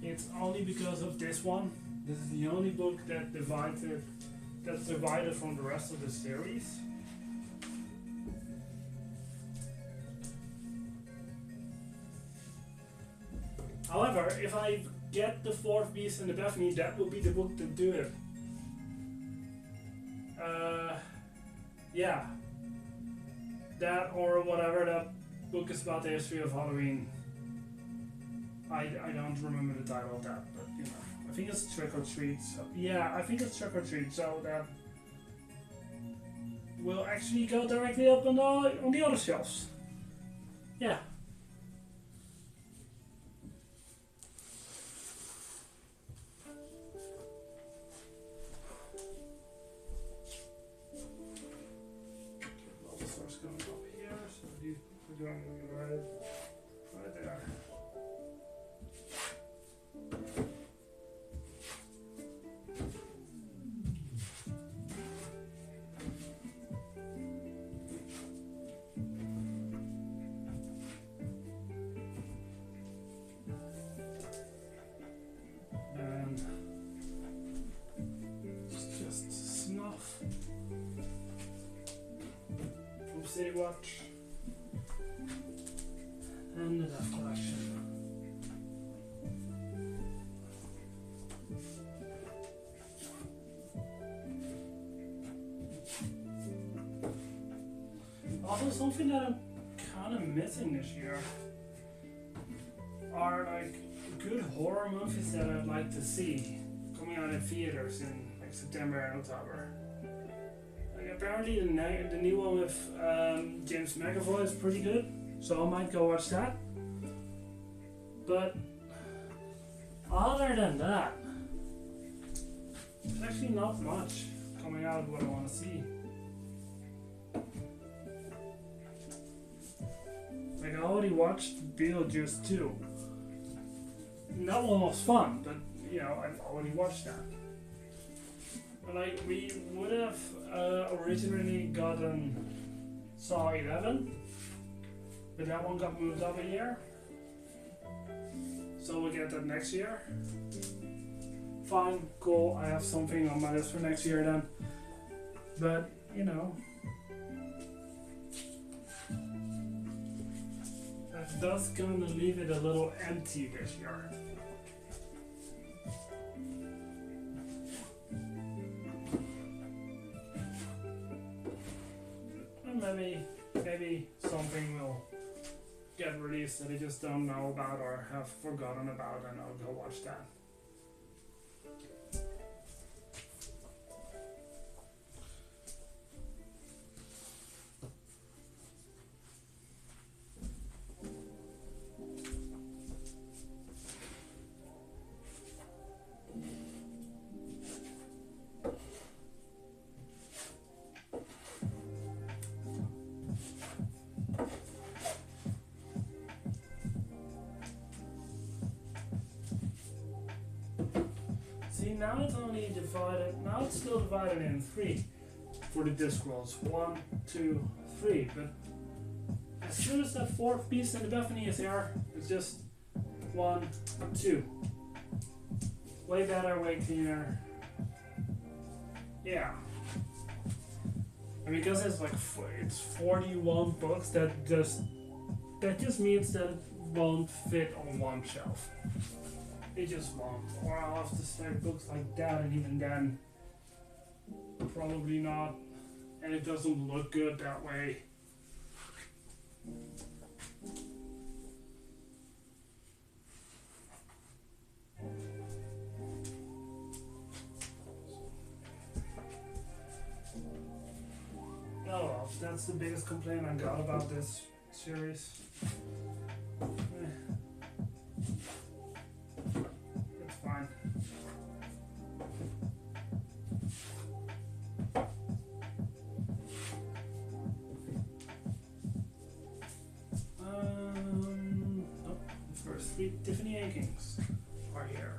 it's only because of this one. This is the only book that's divided from the rest of the series. However, if I get the 4th Beast and the Bethany, that will be the book to do it. Yeah. That or whatever that book is about the history of Halloween. I don't remember the title of that, but you know, I think it's Trick or Treat. So, yeah, I think it's Trick or Treat. So that will actually go directly up on the other shelves. Yeah. All the stars going up here, so these are going right there. And it's just snuff from City Watch and the Death Collection. Also, something that I'm kind of missing this year are like good horror movies that I'd like to see coming out in theaters in like September and October. Like apparently the new one with James McAvoy is pretty good, so I might go watch that. But other than that, there's actually not much coming out of what I want to see. Like I already watched Beetlejuice 2. And that one was fun, but you know, I've already watched that. But like we would have originally gotten Saw 11, but that one got moved up a year. So we'll get that next year. Fine, cool, I have something on my list for next year then. But, you know, that's gonna leave it a little empty this year. And maybe something will get released that I just don't know about or have forgotten about, and I'll go watch that. See, now it's only divided, now it's still divided in 3 for the disc rolls. 1, 2, 3. But as soon as that 4th piece in the Bethany is here, it's just 1, 2. Way better, way cleaner. Yeah. And because it's like it's 41 books, that just means that it won't fit on one shelf. It just won't. Or I'll have to stack books like that, and even then, probably not. And it doesn't look good that way. Oh well, that's the biggest complaint I got about this series. It's fine. Nope. The first 3 Tiffany Akings are here.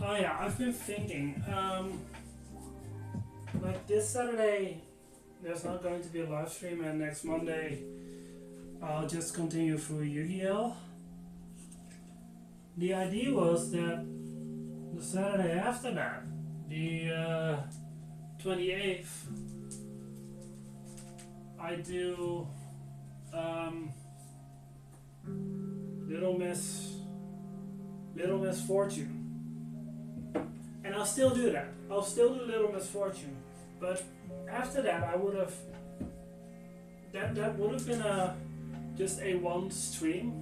Oh yeah, I've been thinking, like this Saturday there's not going to be a live stream, and next Monday I'll just continue through Yu-Gi-Oh! The idea was that the Saturday after that, the 28th, I do Little Miss Fortune. And I'll still do that. I'll still do Little Misfortune. But after that, I would have... That would have been just a one stream.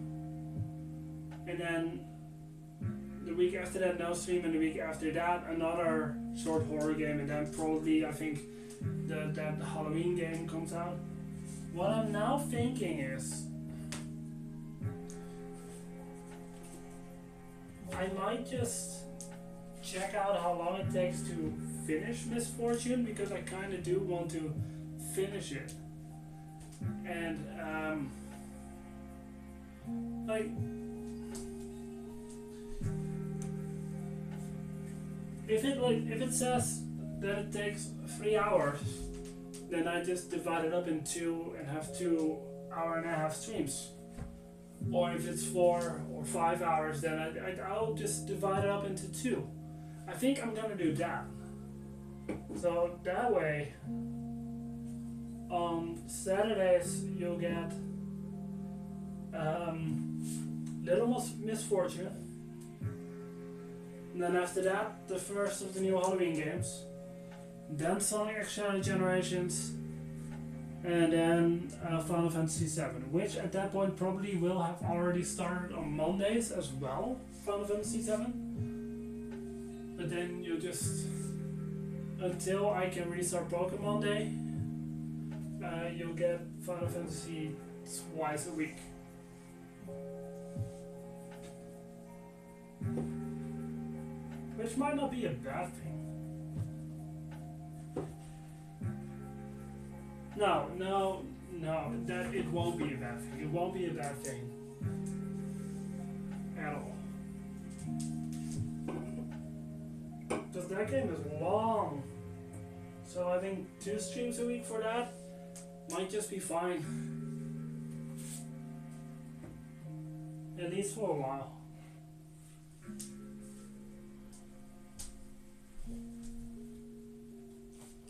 And then the week after that, no stream. And the week after that, another short horror game. And then probably, I think, that Halloween game comes out. What I'm now thinking is... I might just... check out how long it takes to finish Misfortune, because I kind of do want to finish it. And like if it says that it takes 3 hours, then I just divide it up in 2 and have 2 hour-and-a-half streams. Or if it's 4 or 5 hours, then I'll just divide it up into 2. I think I'm gonna do that. So that way, on Saturdays you'll get Little Misfortune, and then after that the first of the new Halloween games, then Sonic X Generations, and then Final Fantasy VII, which at that point probably will have already started on Mondays as well, Final Fantasy VII. But then you just, until I can restart Pokemon Day, you'll get Final Fantasy twice a week. Which might not be a bad thing. No, that it won't be a bad thing. It won't be a bad thing at all. that game is long. So I think 2 streams a week for that might just be fine. At least for a while.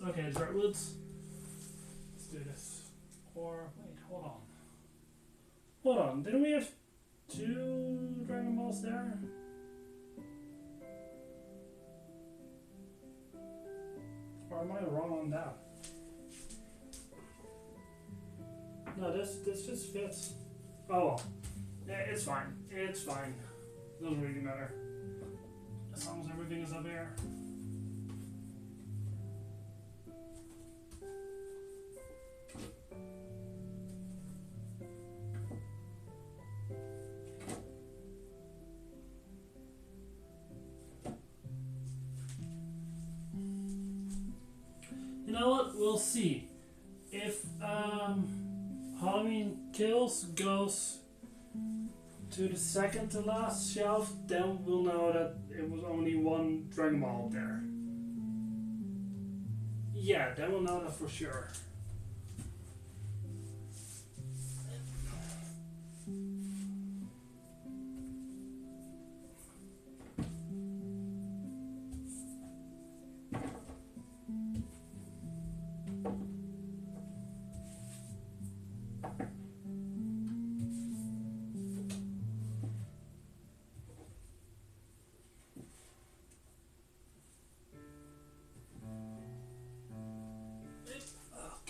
Okay, it's Redwoods. Let's do this. Or, wait, hold on. Hold on, didn't we have 2 Dragon Balls there? Or am I wrong on that? No, this just fits. Oh well. Yeah, it's fine. It's fine. Doesn't really matter. As long as everything is up here. You know what? We'll see. If Halloween Kills goes to the second to last shelf, then we'll know that it was only 1 Dragon Ball up there. Yeah, then we'll know that for sure.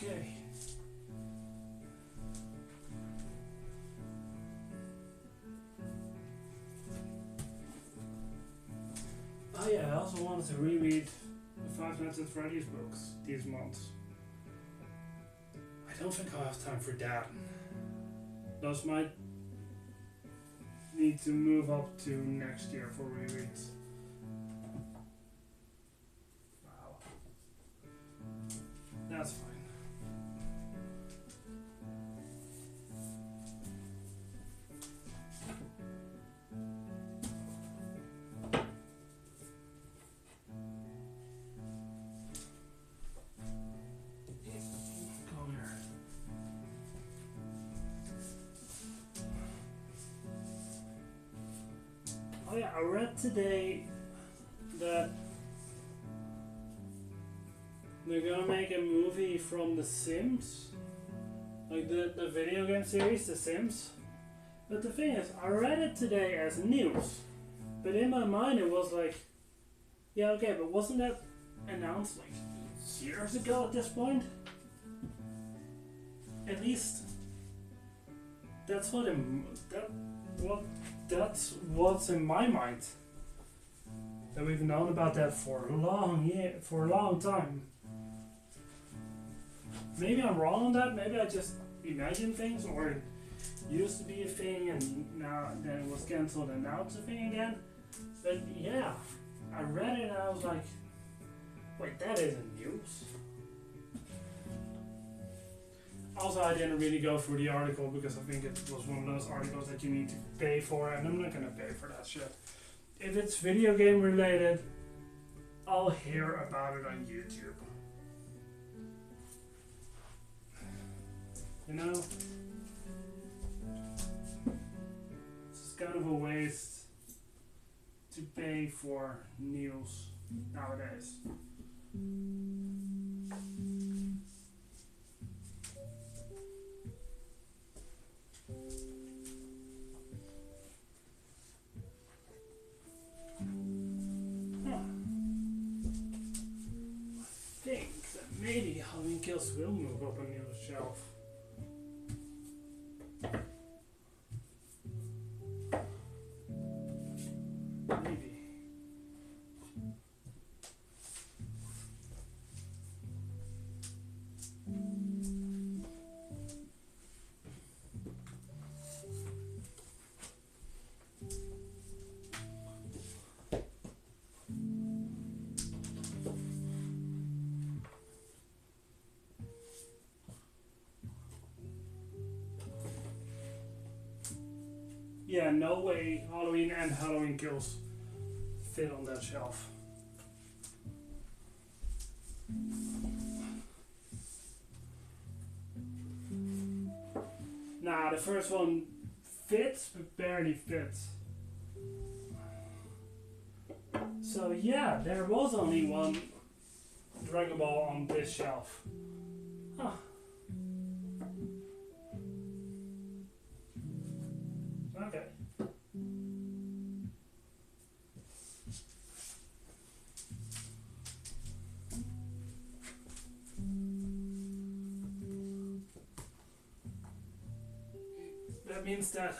Okay. Oh yeah, I also wanted to reread the Five Nights at Freddy's books these months. I don't think I'll have time for that. Those might need to move up to next year for rereads. Wow. That's fine. Oh yeah, I read today that they're gonna make a movie from The Sims, like the video game series, The Sims. But the thing is, I read it today as news, but in my mind it was like, yeah, okay, but wasn't that announced like years ago at this point? At least that's what that's what's in my mind. That we've known about that for a long time. Maybe I'm wrong on that. Maybe I just imagine things, or it used to be a thing and now then it was cancelled and now it's a thing again. But yeah, I read it and I was like, wait, that isn't news. Also, I didn't really go through the article because I think it was one of those articles that you need to pay for, and I'm not gonna pay for that shit. If it's video game related, I'll hear about it on YouTube. You know? It's just kind of a waste to pay for news nowadays. I think that maybe Halloween Kills will move up on the shelf. Maybe. Yeah, no way Halloween and Halloween Kills fit on that shelf. Nah, the first one fits, but barely fits. So yeah, there was only one Dragon Ball on this shelf. Huh. Okay. That means that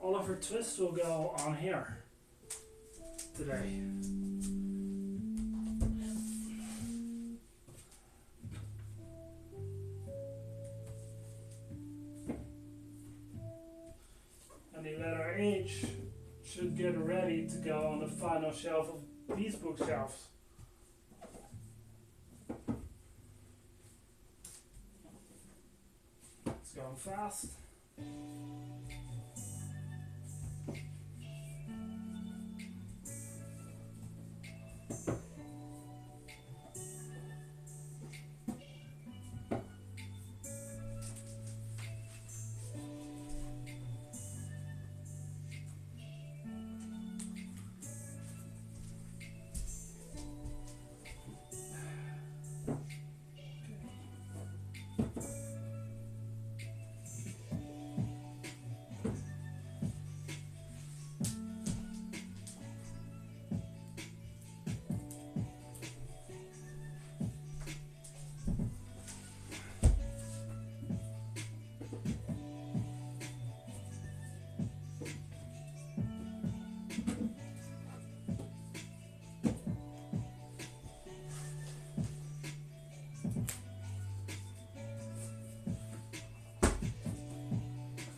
Oliver Twist will go on here today. And the letter H should get ready to go on the final shelf of these bookshelves. It's going fast.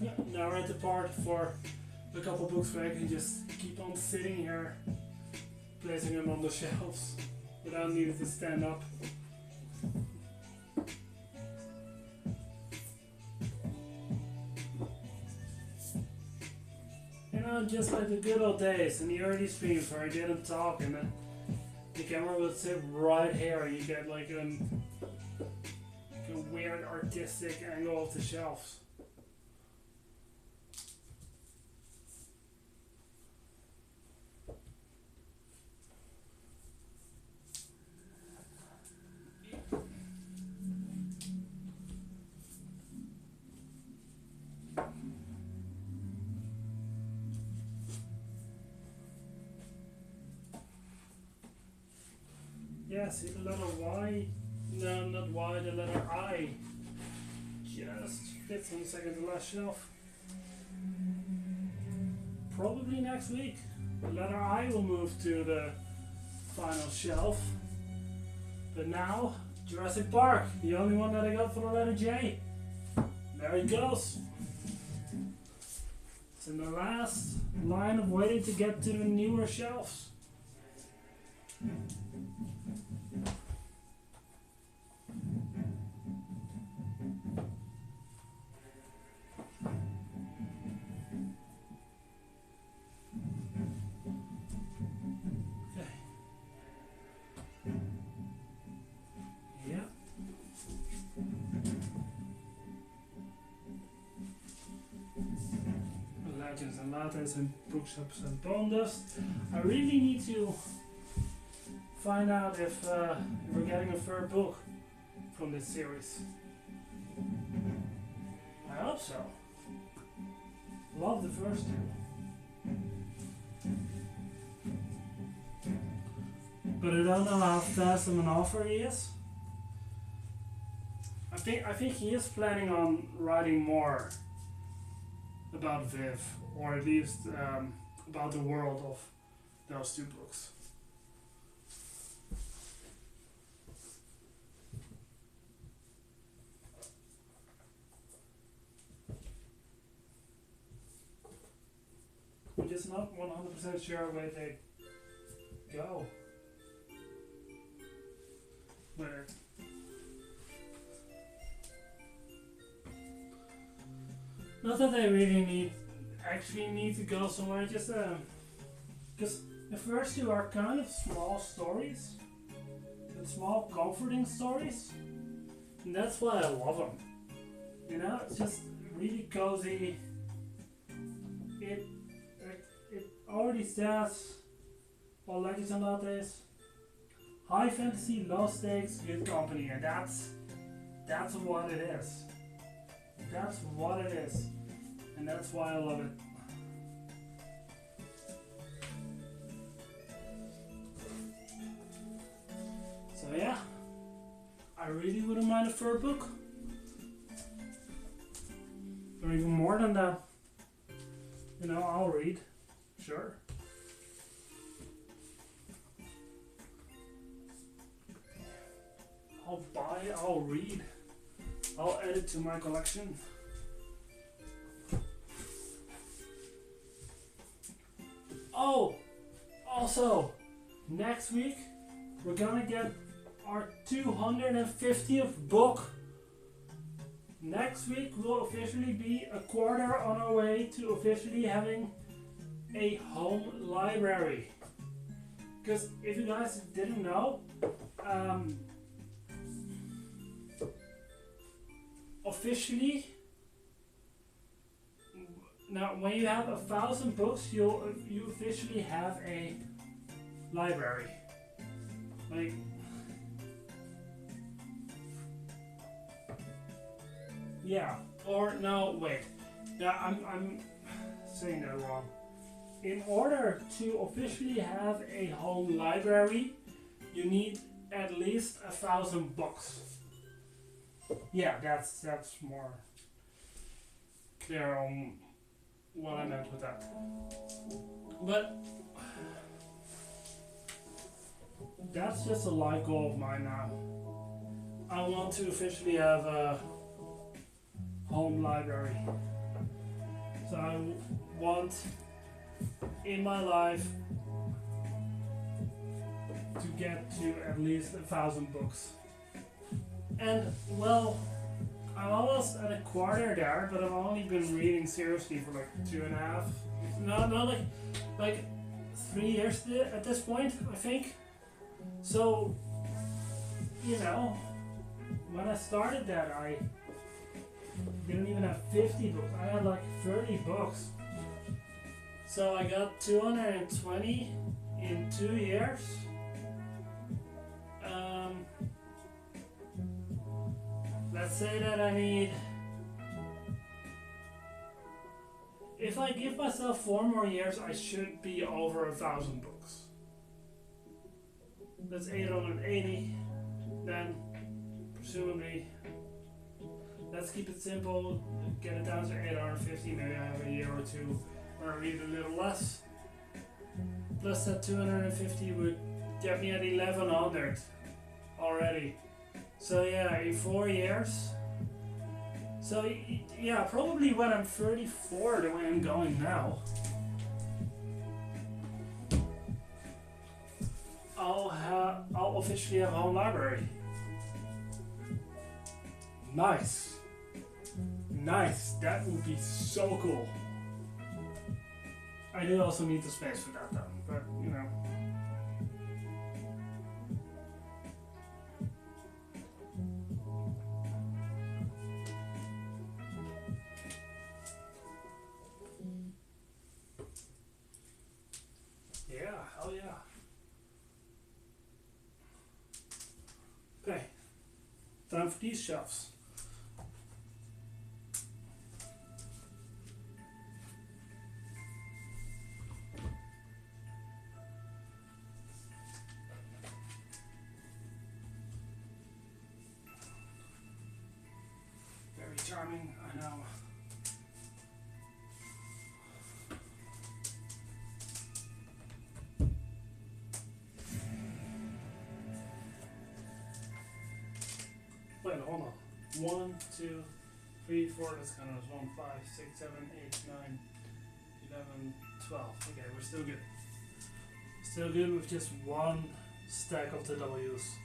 Yeah, now we're at the part for a couple books where I can just keep on sitting here, placing them on the shelves without needing to stand up. You know, just like the good old days in the early streams where I didn't talk and the camera would sit right here and you get like a weird artistic angle of the shelves. Yeah, see the letter Y? No, not Y, the letter I. Just fits on the second to last shelf. Probably next week. The letter I will move to the final shelf. But now, Jurassic Park, the only one that I got for the letter J. There it goes. It's in the last line of waiting to get to the newer shelves. Legends and Lattes and Bookshops and Bone Dust. I really need to find out if we're getting a third book from this series. I hope so. Love the first two. But I don't know how fast of an author he is. I think he is planning on writing more about Viv, or at least about the world of those two books. I'm just not 100% sure where they go. Where? Not that they really actually need to go somewhere, just because the first two are kind of small stories, It's small, comforting stories, and that's why I love them. You know, it's just really cozy. It it already says what Legends and Lattes. High fantasy, low stakes, good company, and that's what it is. That's what it is, and that's why I love it. So yeah, I really wouldn't mind a third book, or even more than that. You know, I'll read, sure. I'll buy, I'll read, I'll add it to my collection. Oh, also, next week we're gonna get our 250th book. Next week will officially be a quarter on our way to officially having a home library. Because if you guys didn't know, officially, now when you have 1,000 books, you officially have a library. Like, yeah, or no, wait. Yeah, I'm saying that wrong. In order to officially have a home library, you need at least 1,000 books. Yeah, that's more clear on what I meant with that. But that's just a life goal of mine now. I want to officially have a home library. So I want in my life to get to at least 1,000 books. And well, I'm almost at a quarter there, but I've only been reading seriously for like 2.5, no, like 3 years at this point, I think. So, you know, when I started that, I didn't even have 50 books. I had like 30 books. So I got 220 in 2 years. Let's say that I need, if I give myself 4 more years, I should be over 1,000 books. That's 880. Then, presumably, let's keep it simple, get it down to 850, maybe I have a year or two where I read a little less. Plus that 250 would get me at 1,100 already. So yeah, in 4 years. So yeah, probably when I'm 34, the way I'm going now, I'll officially have a home library. Nice. That would be so cool. I do also need the space for that though, but you know. Yeah, hell yeah. Okay, time for these shelves. Very charming, I know. Wait, hold on. 1, 2, 3, 4, that's kind of 1, 5, 6, 7, 8, 9, 11, 12. Okay, we're still good. Still good with just one stack of the W's.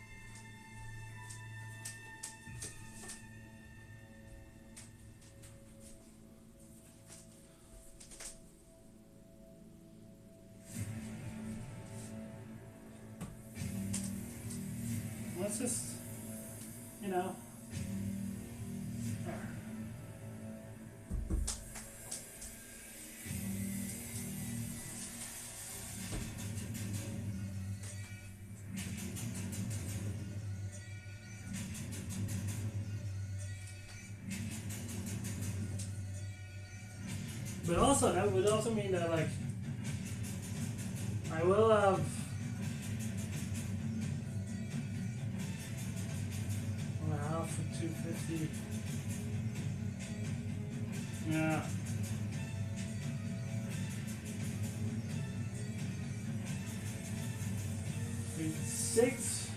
Let's just, you know. But also, that would also mean that, like, I will have half for 250. Yeah. Six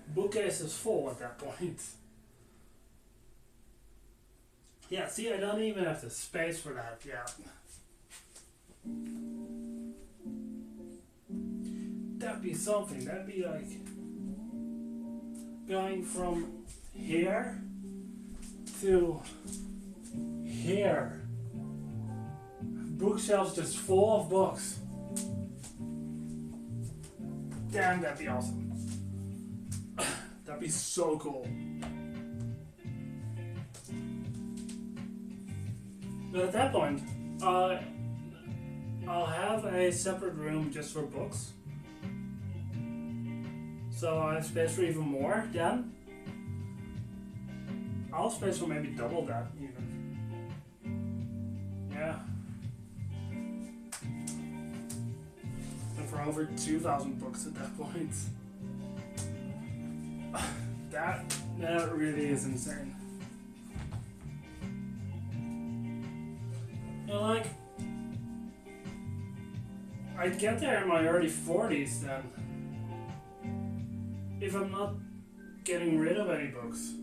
bookcases full at that point. Yeah, see, I don't even have the space for that yet. That'd be something. That'd be like going from here to here. Bookshelves just full of books. Damn, that'd be awesome. That'd be so cool. But at that point, I'll have a separate room just for books. So I have space for even more then. I'll have space for maybe double that even. Yeah. And for over 2,000 books at that point. That really is insane. And like, I'd get there in my early 40s then. If I'm not getting rid of any books.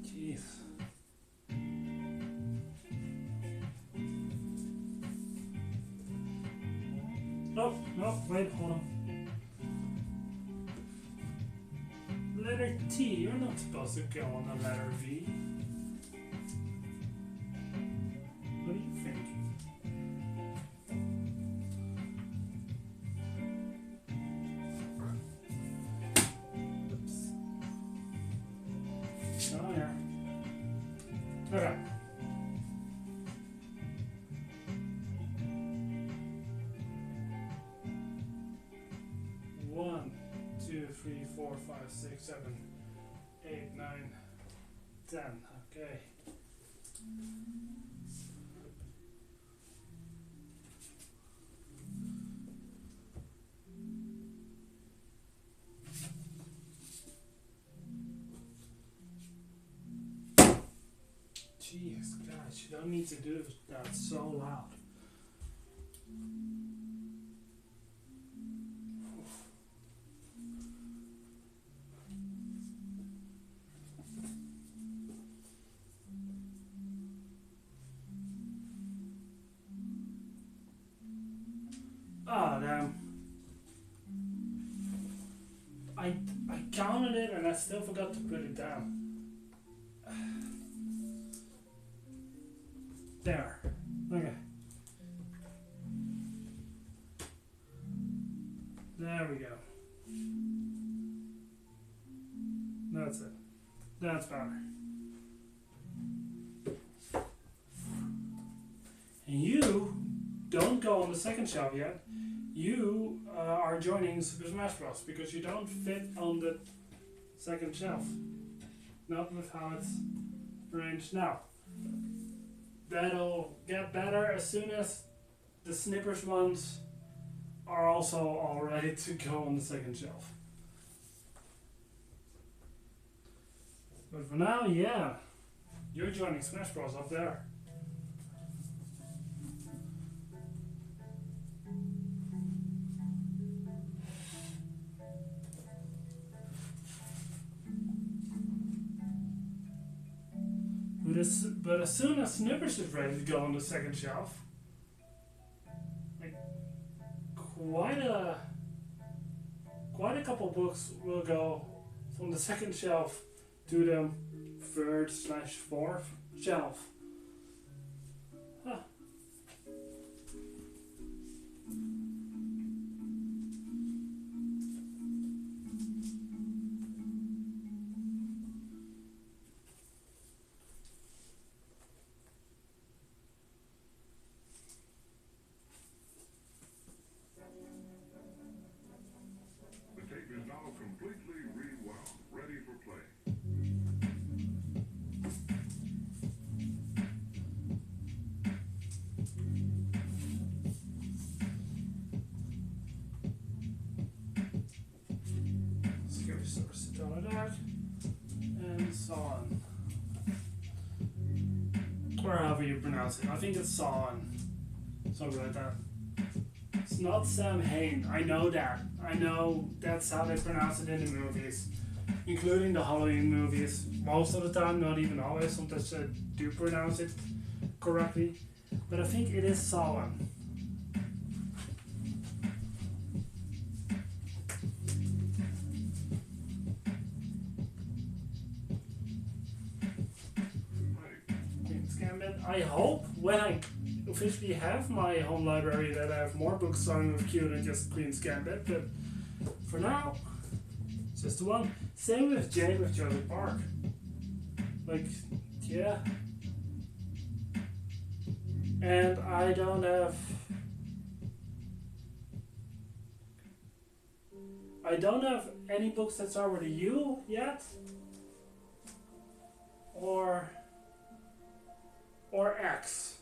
Jeez. Oh, no, wait, hold on. Letter T, you're not supposed to go on the letter V. What do you think? Oops. Oh, yeah. Okay. One, 2, 3, 4, 5, 6, 7, 8, 9, 10. Okay. Jeez, gosh, you don't need to do that so loud. Oh, damn. I counted it and I still forgot to put it down. There. Okay. There we go. That's it. That's better. And you don't go on the second shelf yet. You are joining Super Smash Bros. Because you don't fit on the second shelf. Not with how it's arranged now. That'll get better as soon as the Snippers ones are also all ready to go on the second shelf. But for now, yeah, you're joining Smash Bros. Up there. But as soon as Snippers is ready to go on the second shelf, like quite a couple books will go from the second shelf to the third/fourth shelf. Joan of Arc, and so on. Or however you pronounce it. I think it's Sawn. Something like that. It's not Sam Hain. I know that. I know that's how they pronounce it in the movies. Including the Halloween movies. Most of the time, not even always. Sometimes they do pronounce it correctly. But I think it is Sawn. I hope when I officially have my home library that I have more books starting with Q than just Queen's Gambit, but for now, it's just the one. Same with Jane with Jurassic Park. Like, yeah. And I don't have any books that start with a U yet. Or X.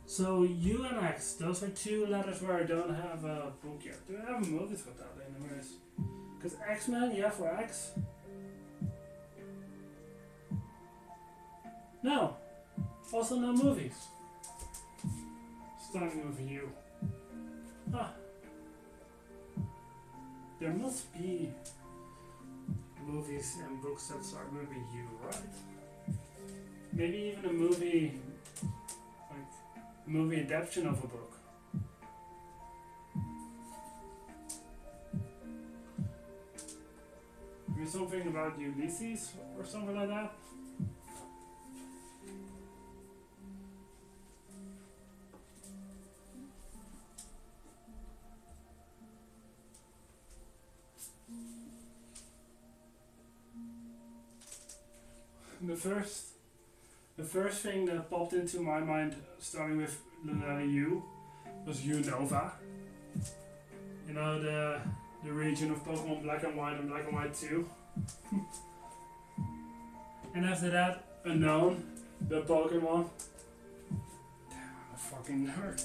So U and X, those are two letters where I don't have a book yet. Do I have movies with that anyways? Because X-Men, yeah, for X. No. Also no movies. Starting with U. Huh. There must be movies and books that start with U, right? Maybe even a movie, like movie adaptation of a book. Maybe something about Ulysses or something like that. The first thing that popped into my mind, starting with the letter U, was Unova. You know, the region of Pokemon Black and White and Black and White 2. And after that, Unknown, the Pokemon. Damn, I'm a fucking nerd.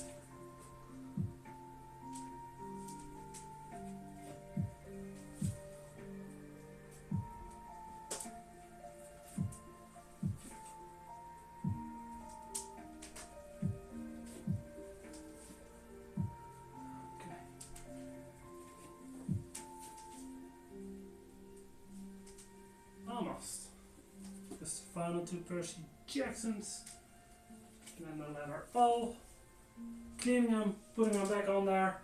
Almost. Just the final two Percy Jacksons. And then the letter O. Cleaning them, putting them back on there.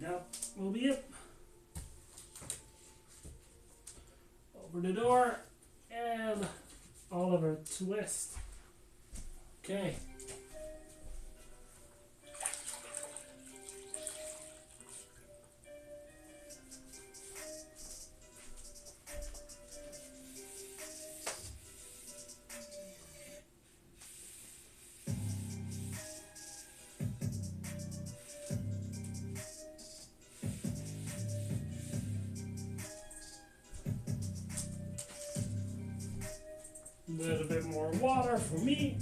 That will be it. Over the door. And Oliver Twist. Okay. A little bit more water for me.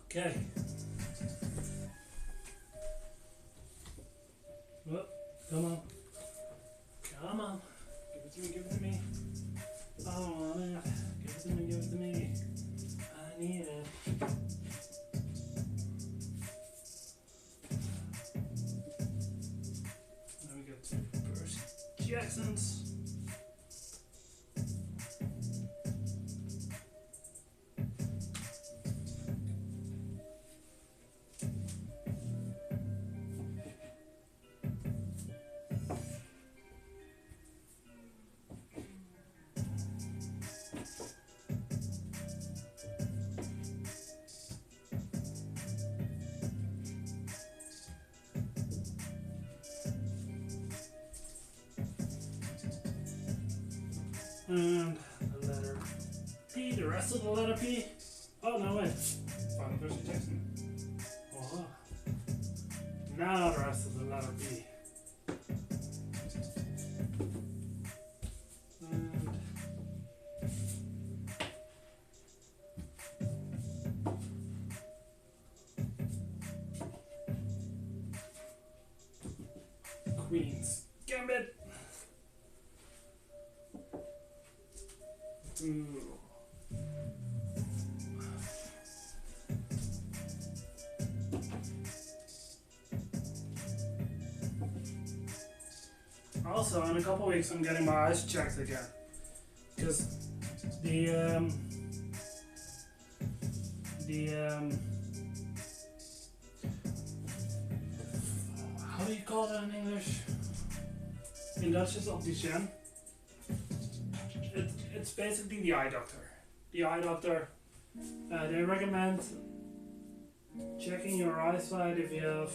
Okay. Well, come on. Come on. Give it to me, give it to me. I want it. Give it to me, give it to me. I need it. Jacksons. And the letter P, the rest of the letter P. Oh, no, wait. Final Percy Jackson. Oh. Now the rest of the letter P. And Queen's Gambit. Ooh. Also, in a couple weeks, I'm getting my eyes checked again, because the how do you call that in English? In Dutch is opticien. It's basically the eye doctor. The eye doctor, they recommend checking your eyesight if you have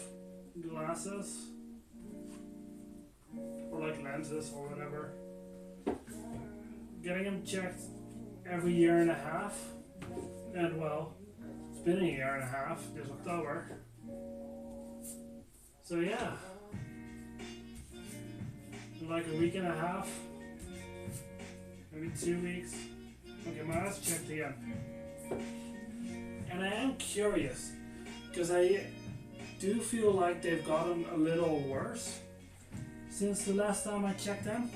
glasses or like lenses or whatever. Getting them checked every year and a half, and well, it's been a year and a half this October. So yeah, in like a week and a half, maybe 2 weeks, I'll get my eyes checked again. And I am curious, because I do feel like they've gotten a little worse since the last time I checked them.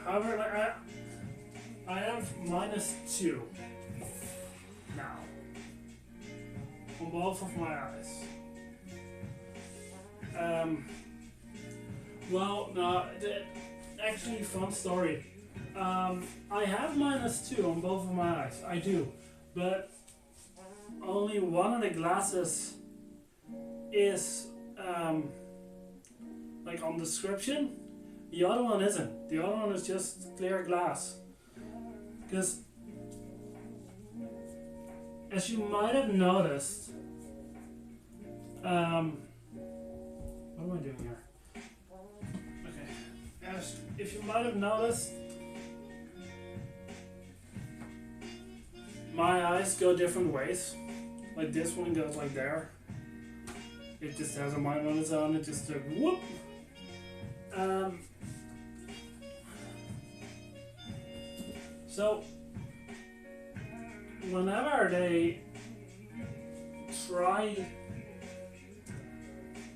However, like I have -2 now on both of my eyes. Well, no, actually, fun story. I have -2 on both of my eyes. I do, but only one of the glasses is like on description. The other one isn't. The other one is just clear glass. Because, as you might have noticed, what am I doing here? Okay. If you might have noticed, my eyes go different ways. Like this one goes like there. It just has a mind on its own. It just like whoop. So whenever they try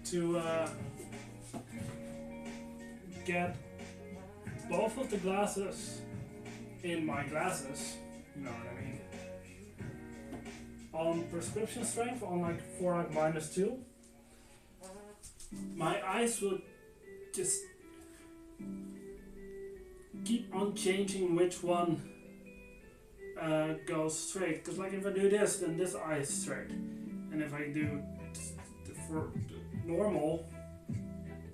to get both of the glasses in my glasses, you know what I mean, on prescription strength, on like for like -2, my eyes would just keep on changing which one goes straight. Because like if I do this, then this eye is straight, and if I do for normal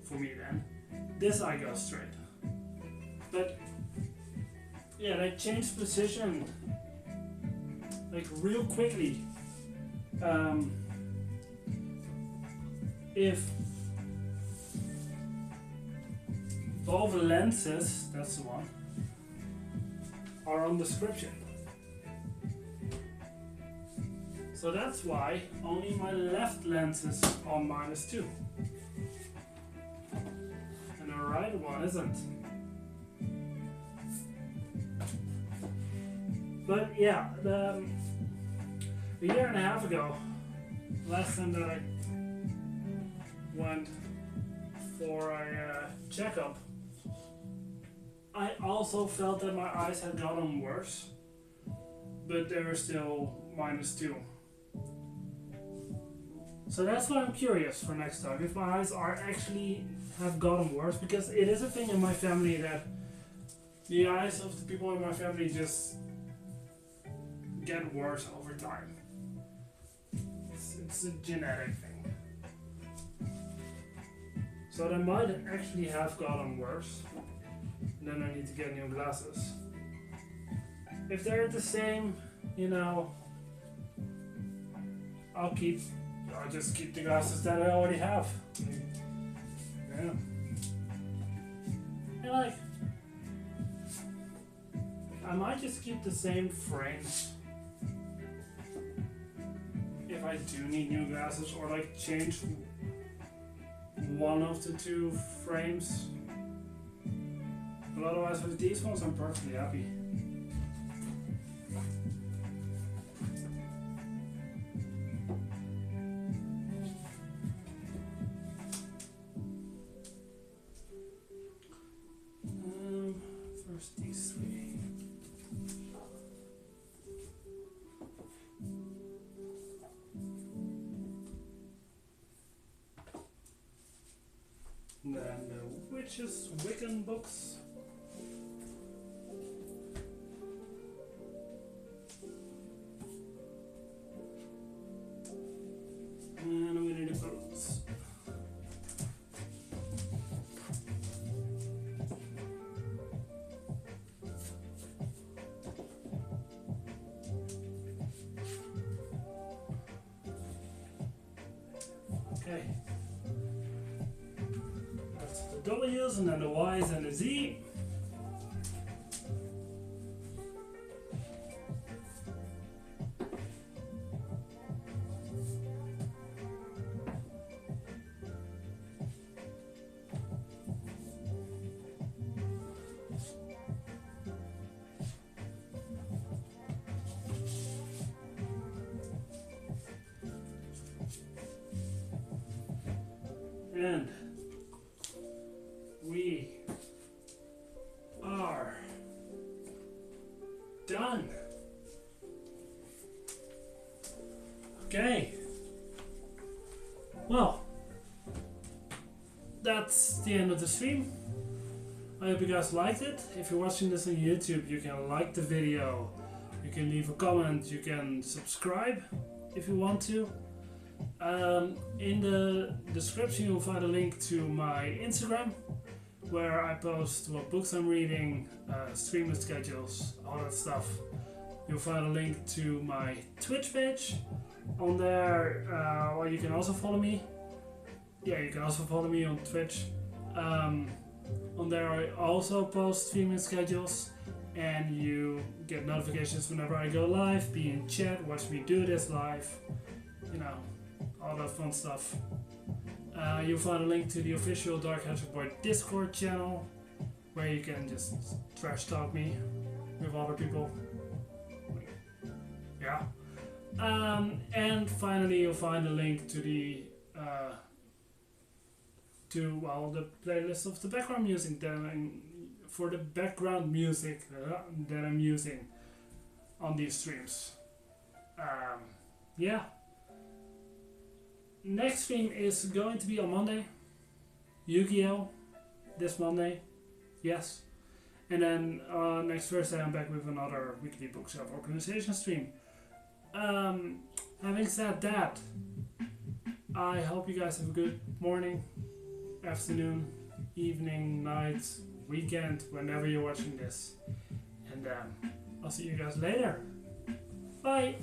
for me, then this eye goes straight. But yeah, they change position like real quickly. If both lenses, that's the one, are on description. So that's why only my left lens is on -2. And the right one isn't. But yeah, a year and a half ago, last time that I went for a checkup, I also felt that my eyes had gotten worse, but they were still -2. So that's why I'm curious for next time, if my eyes are actually have gotten worse, because it is a thing in my family that the eyes of the people in my family just get worse over time. It's a genetic thing. So they might actually have gotten worse. Then I need to get new glasses. If they're the same, you know, I'll just keep the glasses that I already have. Yeah. And like, I might just keep the same frames if I do need new glasses, or like change one of the 2 frames. But otherwise, with these ones, I'm perfectly happy. witches, Wiccan books. And Winnie the Poohs. Okay. That's the W's and then the Y's and the Z. And we are done. Okay. Well, that's the end of the stream. I hope you guys liked it. If you're watching this on YouTube, you can like the video, you can leave a comment, you can subscribe if you want to. In the description you'll find a link to my Instagram, where I post what books I'm reading, streaming schedules, all that stuff. You'll find a link to my Twitch page. On there, well, you can also follow me. Yeah, you can also follow me on Twitch. On there I also post streaming schedules, and you get notifications whenever I go live, be in chat, watch me do this live, you know, all that fun stuff. You'll find a link to the official Dark Hatchet Boy Discord channel, where you can just trash talk me with other people. Yeah. And finally you'll find a link to the the playlist of the background music for the background music that I'm using on these streams. Yeah. Next stream is going to be on Monday. Yu-Gi-Oh! This Monday. Yes. And then next Thursday I'm back with another weekly bookshelf organization stream. Having said that, I hope you guys have a good morning, afternoon, evening, night, weekend, whenever you're watching this. And I'll see you guys later. Bye!